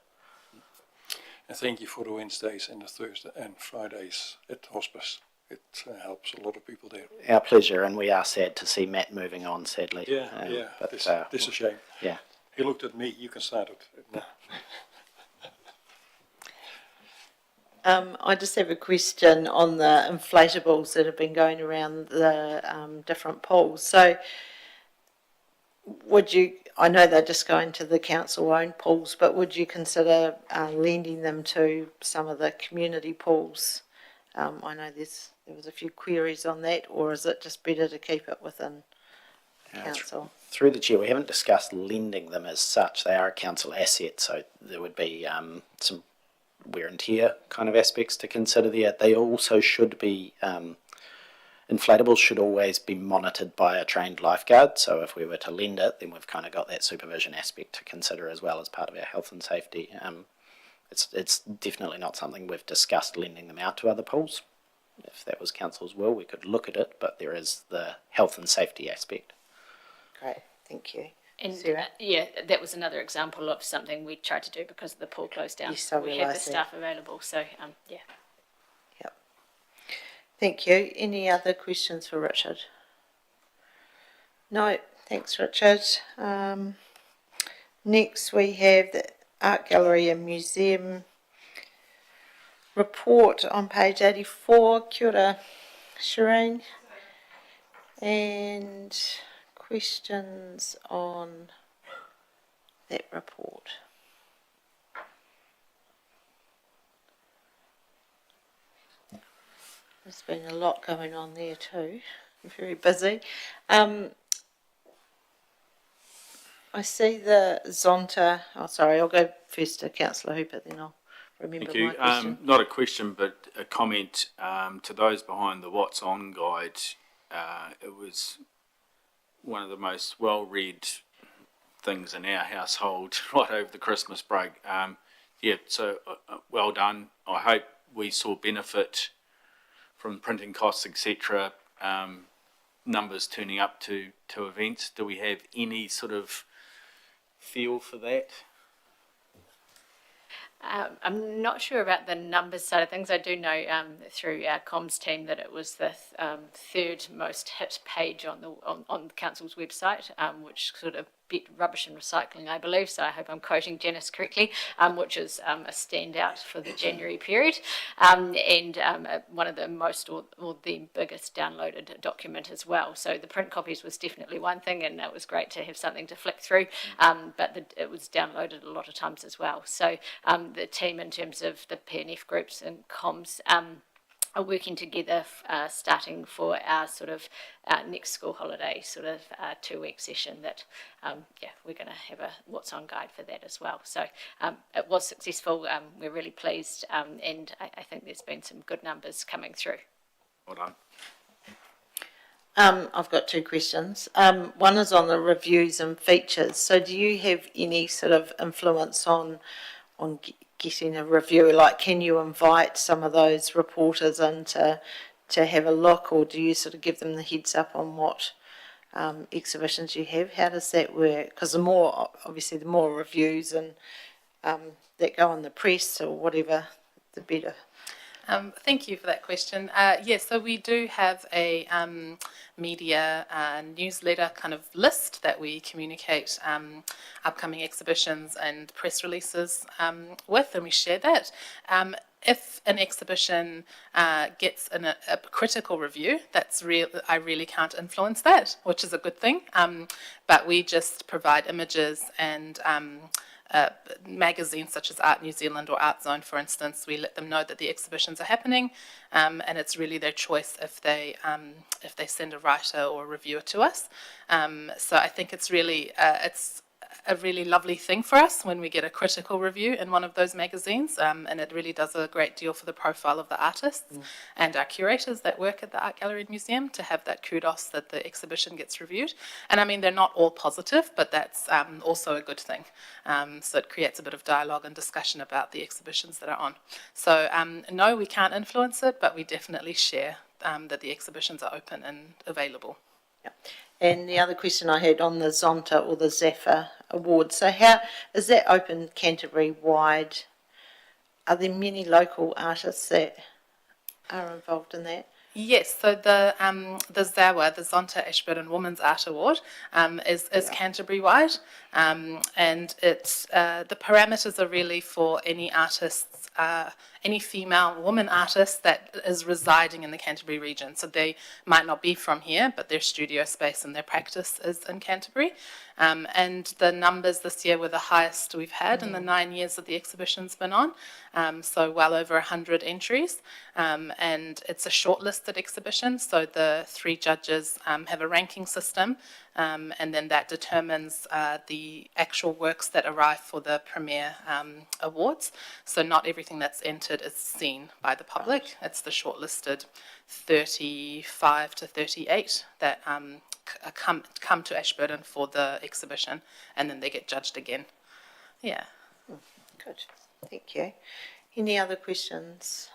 And thank you for the Wednesdays and the Thursday and Fridays at hospice. It helps a lot of people there. Our pleasure, and we are sad to see Matt moving on, sadly. But this is a shame. Yeah. He looked at me, you can start it. I just have a question on the inflatables that have been going around the different pools. So would you, I know they're just going to the council-owned pools, but would you consider lending them to some of the community pools? I know there was a few queries on that, or is it just better to keep it within council? Through the chair, we haven't discussed lending them as such. They are a council asset, so there would be some wear and tear kind of aspects to consider there. They also should be, inflatables should always be monitored by a trained lifeguard, so if we were to lend it, then we've kind of got that supervision aspect to consider as well as part of our health and safety. It's definitely not something we've discussed lending them out to other pools. If that was council's will, we could look at it, but there is the health and safety aspect. Great, thank you. And that was another example of something we tried to do because the pool closed down. Yes, I we had the staff available, so yeah. Yep. Thank you. Any other questions for Richard? No, thanks, Richard. Next we have the Art Gallery and Museum report on page 84. Kia ora, Shireen. And questions on that report? There's been a lot going on there too. Very busy. I see the Zonta. Oh, sorry, I'll go first to Councillor Hooper, then I'll remember Thank you. my question. Not a question, but a comment to those behind the What's On guide. It was one of the most well-read things in our household right over the Christmas break. So well done. I hope we saw benefit from printing costs, etc. Numbers turning up to events. Do we have any sort of feel for that? I'm not sure about the numbers side of things. I do know through our comms team that it was the third most hit page on the council's website, which sort of beat rubbish and recycling, I believe. So I hope I'm quoting Janice correctly, which is a standout for the January period, and one of the most or the biggest downloaded document as well. So the print copies was definitely one thing, and it was great to have something to flick through. But it was downloaded a lot of times as well. So the team, in terms of the PNF groups and comms, are working together starting for our sort of next school holiday sort of 2-week session that we're going to have a What's On guide for that as well. So it was successful. We're really pleased, and I think there's been some good numbers coming through. Well done. I've got 2 questions. One is on the reviews and features. So do you have any sort of influence on getting a review? Like, can you invite some of those reporters in to have a look, or do you sort of give them the heads up on what exhibitions you have? How does that work? Because the more reviews and that go in the press or whatever, the better. Thank you for that question. Yes, so we do have a media newsletter kind of list that we communicate upcoming exhibitions and press releases with, and we share that. If an exhibition gets a critical review, I really can't influence that, which is a good thing. But we just provide images and magazines such as Art New Zealand or Art Zone, for instance. We let them know that the exhibitions are happening, and it's really their choice if they send a writer or a reviewer to us. So I think it's a really lovely thing for us when we get a critical review in one of those magazines, and it really does a great deal for the profile of the artists and our curators that work at the Art Gallery and Museum to have that kudos that the exhibition gets reviewed. And I mean, they're not all positive, but that's also a good thing. So it creates a bit of dialogue and discussion about the exhibitions that are on. So no, we can't influence it, but we definitely share that the exhibitions are open and available. Yep. And the other question I had on the Zonta or the Zaffa Awards, so how is that open Canterbury wide? Are there many local artists that are involved in that? Yes, so the ZAWA, the Zonta Ashburton Women's Art Award, is Canterbury-wide, and it's the parameters are really for any artists, any female woman artist that is residing in the Canterbury region. So they might not be from here, but their studio space and their practice is in Canterbury. And the numbers this year were the highest we've had in the 9 years that the exhibition's been on, so well over 100 entries. And it's a shortlisted exhibition, so the 3 judges have a ranking system, and then that determines the actual works that arrive for the premier awards. So not everything that's entered is seen by the public. It's the shortlisted 35 to 38 that come to Ashburton for the exhibition, and then they get judged again. Yeah. Good. Thank you. Any other questions?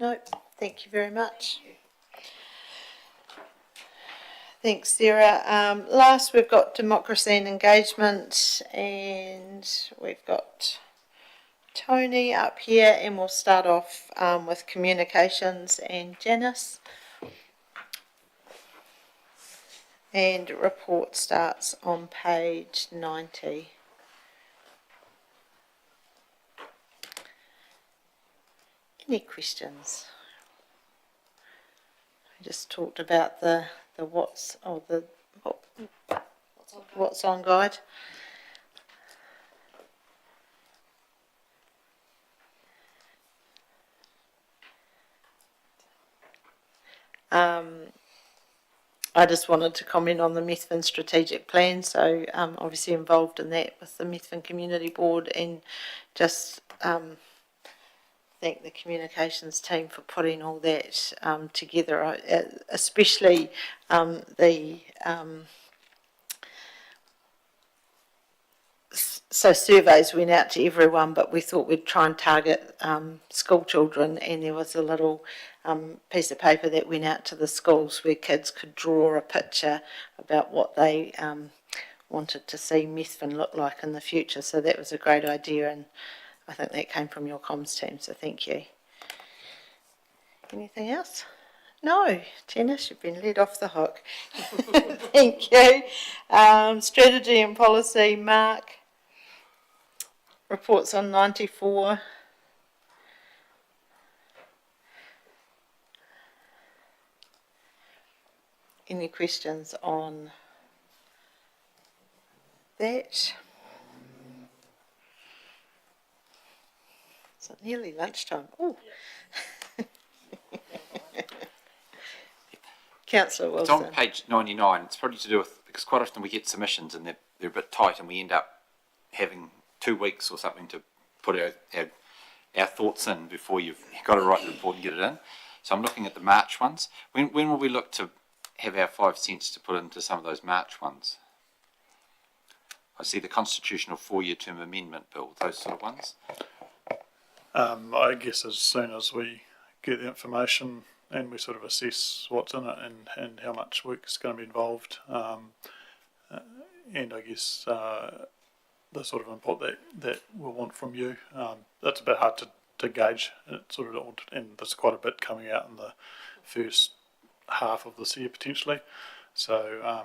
No. Thank you very much. Thanks, Sarah. Last, we've got democracy and engagement, and we've got Tony up here, and we'll start off with communications and Janice. And report starts on page 90. Any questions? I just talked about the what's on guide. I just wanted to comment on the Methven strategic plan, so obviously involved in that with the Methven Community Board, and just thank the communications team for putting all that together, especially so surveys went out to everyone, but we thought we'd try and target school children, and there was a little piece of paper that went out to the schools where kids could draw a picture about what they wanted to see Methven look like in the future. So that was a great idea, and I think that came from your comms team, so thank you. Anything else? No, Janice, you've been let off the hook. Thank you. Strategy and policy, Mark. Reports on 94. Any questions on that? It's nearly lunchtime. Oh. Councillor Wilson. It's on page 99. It's probably to do with, because quite often we get submissions and they're a bit tight, and we end up having 2 weeks or something to put our thoughts in before you've got to write the report and get it in. So I'm looking at the March ones. When will we look to have our 5 cents to put into some of those March ones? I see the constitutional 4-year term amendment bill, those sort of ones. I guess as soon as we get the information and we sort of assess what's in it and how much work is going to be involved, and I guess the sort of input that we'll want from you. That's a bit hard to gauge it sort of, and there's quite a bit coming out in the first half of this year potentially. So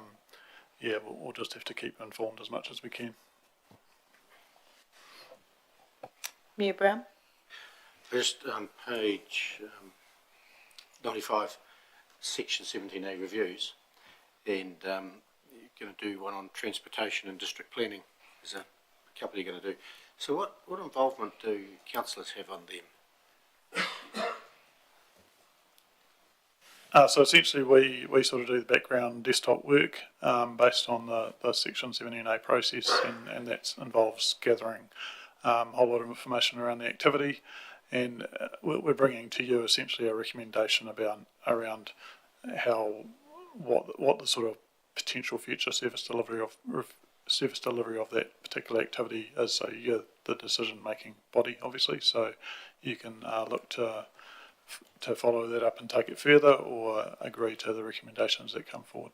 yeah, we'll just have to keep informed as much as we can. Mayor Brown? Just on page 95, section 17A reviews, and you're going to do one on transportation and district planning. There's a couple you're going to do. So what involvement do councillors have on them? So essentially we sort of do the background desktop work based on the section 17A process, and that involves gathering a whole lot of information around the activity, and we're bringing to you essentially a recommendation around what the sort of potential future service delivery of that particular activity is. So you're the decision making body, obviously, so you can look to follow that up and take it further, or agree to the recommendations that come forward.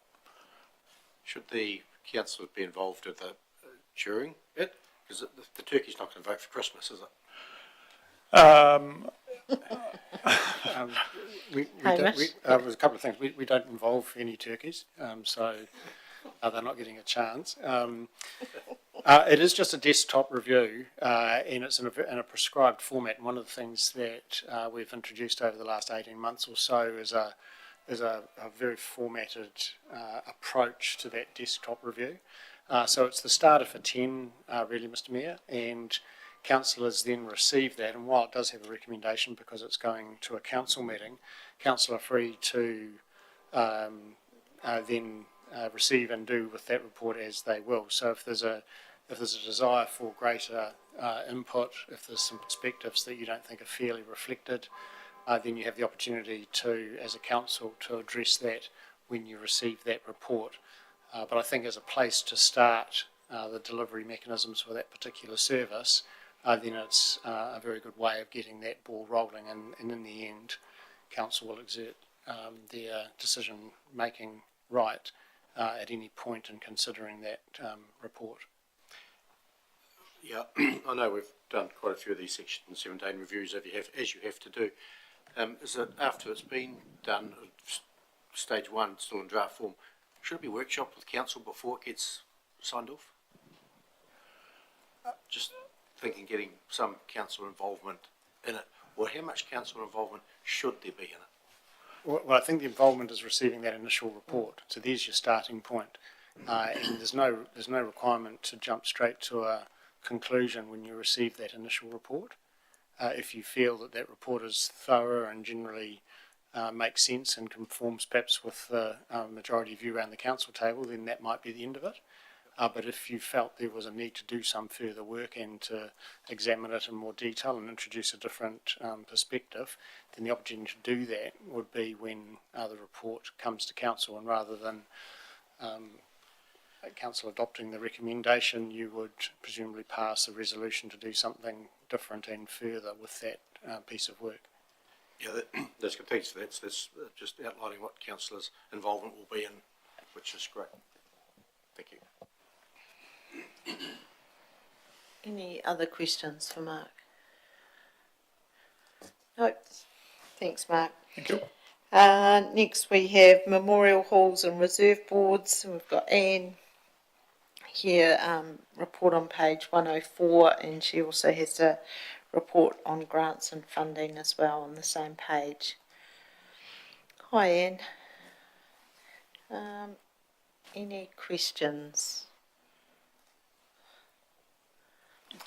Should the councillors be involved with during it? Because the turkey's not going to vote for Christmas, is it? There's a couple of things. We don't involve any turkeys, so they're not getting a chance. It is just a desktop review, and it's in a prescribed format. And one of the things that we've introduced over the last 18 months or so is a very formatted approach to that desktop review. So it's the starter for 10, really, Mr Mayor, and councillors then receive that. And while it does have a recommendation because it's going to a council meeting, council are free to then receive and do with that report as they will. So if there's a desire for greater input, if there's some perspectives that you don't think are fairly reflected, then you have the opportunity to, as a council, to address that when you receive that report. But I think as a place to start the delivery mechanisms for that particular service, then it's a very good way of getting that ball rolling, and in the end, council will exert their decision-making right at any point in considering that report. Yeah, I know we've done quite a few of these Section 17 reviews as you have to do. Is it after it's been done, stage one, still in draft form, should it be workshopped with council before it gets signed off? Just thinking getting some council involvement in it. Well, how much council involvement should there be in it? Well, I think the involvement is receiving that initial report. So there's your starting point, and there's no requirement to jump straight to a conclusion when you receive that initial report. If you feel that report is thorough and generally makes sense and conforms perhaps with the majority view around the council table, then that might be the end of it. But if you felt there was a need to do some further work and to examine it in more detail and introduce a different perspective, then the opportunity to do that would be when the report comes to council, and rather than council adopting the recommendation, you would presumably pass a resolution to do something different and further with that piece of work. Yeah, that's good. Thanks for that. So that's just outlining what councillors' involvement will be in, which is great. Thank you. Any other questions for Mark? No. Thanks, Mark. Thank you. Next we have memorial halls and reserve boards. We've got Anne here, report on page 104, and she also has a report on grants and funding as well on the same page. Hi, Anne. Any questions?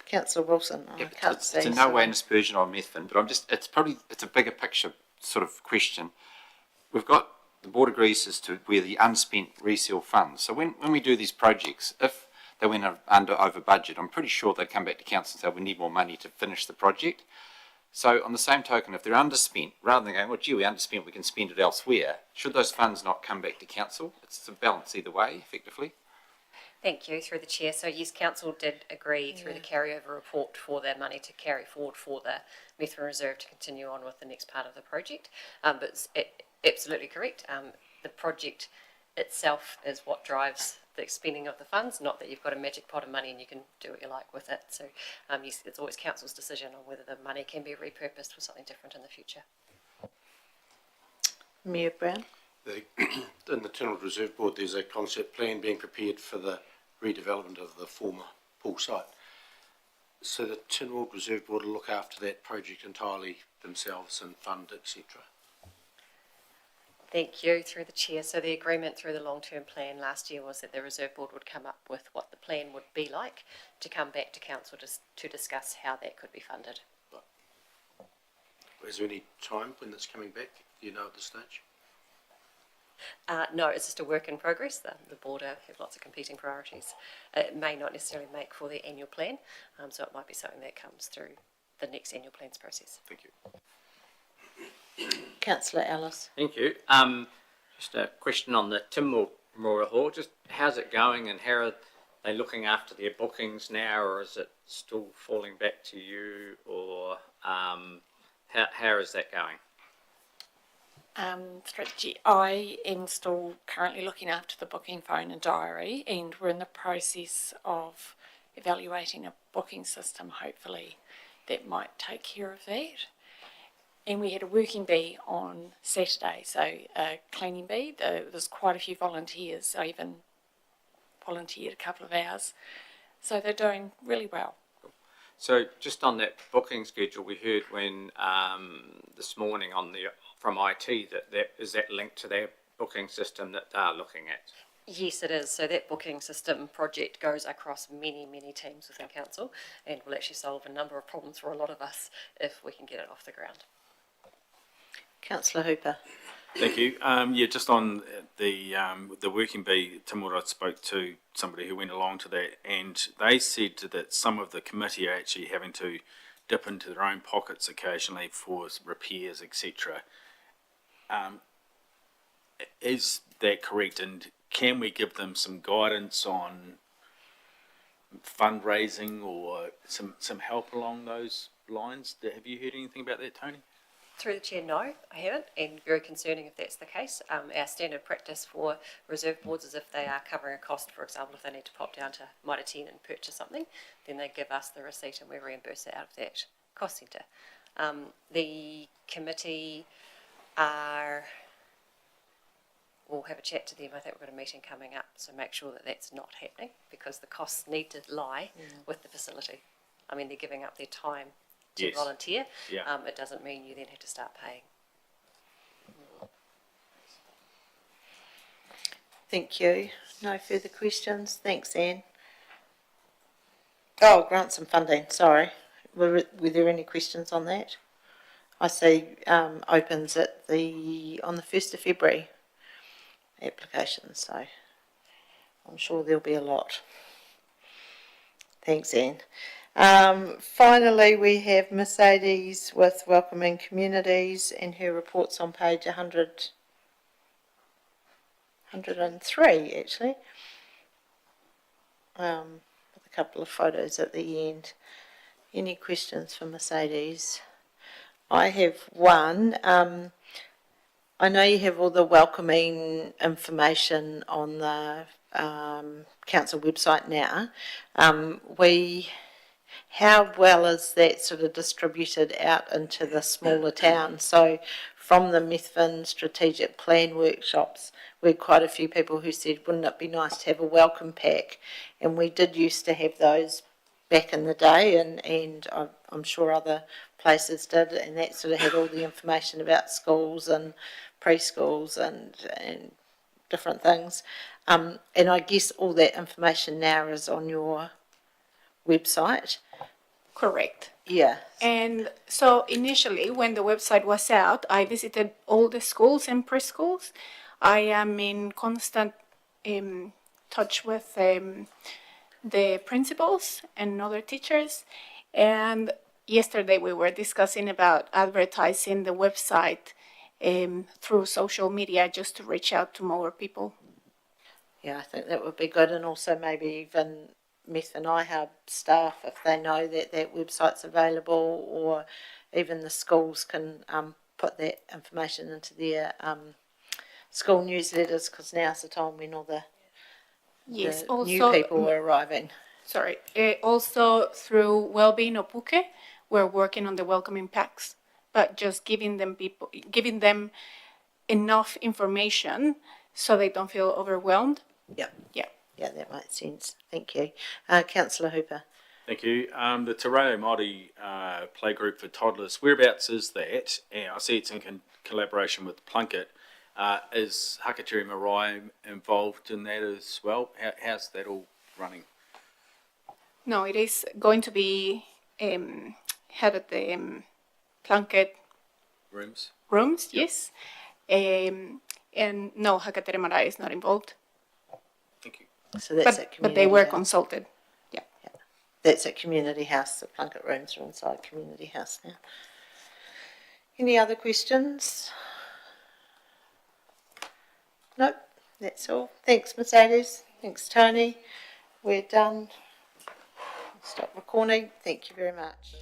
Councillor Wilson, I can't see. It's in no way an aspersion on Methven, but it's a bigger picture sort of question. We've got, the board agrees as to where the unspent resale funds. So when we do these projects, if they went over budget, I'm pretty sure they'd come back to council and say we need more money to finish the project. So on the same token, if they're underspent, rather than going, well, gee, we underspent, we can spend it elsewhere, should those funds not come back to council? It's a balance either way, effectively. Thank you, through the chair. So yes, council did agree through the carryover report for that money to carry forward for the Methven Reserve to continue on with the next part of the project. But it's absolutely correct. The project itself is what drives the spending of the funds, not that you've got a magic pot of money and you can do what you like with it. So yes, it's always council's decision on whether the money can be repurposed for something different in the future. Mayor Brown? In the Tynwald Reserve Board, there's a concept plan being prepared for the redevelopment of the former pool site. So the Tynwald Reserve Board will look after that project entirely themselves and fund, etc. Thank you, through the chair. So the agreement through the long-term plan last year was that the Reserve Board would come up with what the plan would be like to come back to council to discuss how that could be funded. Is there any time when that's coming back? Do you know at this stage? No, it's just a work in progress. The board have lots of competing priorities. It may not necessarily make for the annual plan, so it might be something that comes through the next annual plans process. Thank you. Councillor Ellis. Thank you. Just a question on the Tynwald Memorial Hall. Just how's it going, and how are they looking after their bookings now, or is it still falling back to you, or how is that going? Strategy. I am still currently looking after the booking phone and diary, and we're in the process of evaluating a booking system, hopefully, that might take care of that. And we had a working bee on Saturday, so a cleaning bee. There's quite a few volunteers. I even volunteered a couple of hours. So they're doing really well. So just on that booking schedule, we heard when this morning from IT that is that linked to their booking system that they're looking at? Yes, it is. So that booking system project goes across many, many teams within council, and will actually solve a number of problems for a lot of us if we can get it off the ground. Councillor Hooper. Thank you. Yeah, just on the working bee, Tynwald, I spoke to somebody who went along to that, and they said that some of the committee are actually having to dip into their own pockets occasionally for repairs, etc. Is that correct? And can we give them some guidance on fundraising or some help along those lines? Have you heard anything about that, Tony? Through the chair, no, I haven't, and very concerning if that's the case. Our standard practice for reserve boards is if they are covering a cost, for example, if they need to pop down to Mitre 10 and purchase something, then they give us the receipt and we reimburse it out of that cost centre. The committee we'll have a chat to them. I think we've got a meeting coming up, so make sure that that's not happening, because the costs need to lie with the facility. I mean, they're giving up their time to volunteer. Yeah. It doesn't mean you then have to start paying. Thank you. No further questions. Thanks, Anne. Oh, grants and funding. Sorry. Were there any questions on that? I see opens on the 1st of February applications, so I'm sure there'll be a lot. Thanks, Anne. Finally, we have Mercedes with Welcoming Communities and her reports on page 103, actually, with a couple of photos at the end. Any questions for Mercedes? I have one. I know you have all the welcoming information on the council website now. How well is that sort of distributed out into the smaller towns? So from the Methven strategic plan workshops, we had quite a few people who said, wouldn't it be nice to have a welcome pack? And we did used to have those back in the day, and I'm sure other places did, and that sort of had all the information about schools and preschools and different things. And I guess all that information now is on your website. Correct. Yeah. And so initially, when the website was out, I visited all the schools and preschools. I am in constant touch with the principals and other teachers. And yesterday we were discussing about advertising the website through social media just to reach out to more people. Yeah, I think that would be good, and also maybe even Meth and iHub staff, if they know that that website's available, or even the schools can put that information into their school newsletters, because now's the time when all the Yes, the also new people were arriving. Sorry. Also through Wellbeing Opuke, we're working on the welcoming packs, but just giving them enough information so they don't feel overwhelmed. Yep. Yeah. Yeah, that makes sense. Thank you. Councillor Hooper. Thank you. The Te Reo Māori playgroup for toddlers, whereabouts is that? And I see it's in collaboration with Plunkett. Is Hakatiri Marae involved in that as well? How's that all running? No, it is going to be had at the Plunkett rooms. Yes. And no, Hakatiri Marae is not involved. Thank you. So that's but they were consulted. Yeah. That's at Community House. The Plunkett rooms are inside Community House now. Any other questions? Nope, that's all. Thanks, Mercedes. Thanks, Tony. We're done. Stop recording. Thank you very much.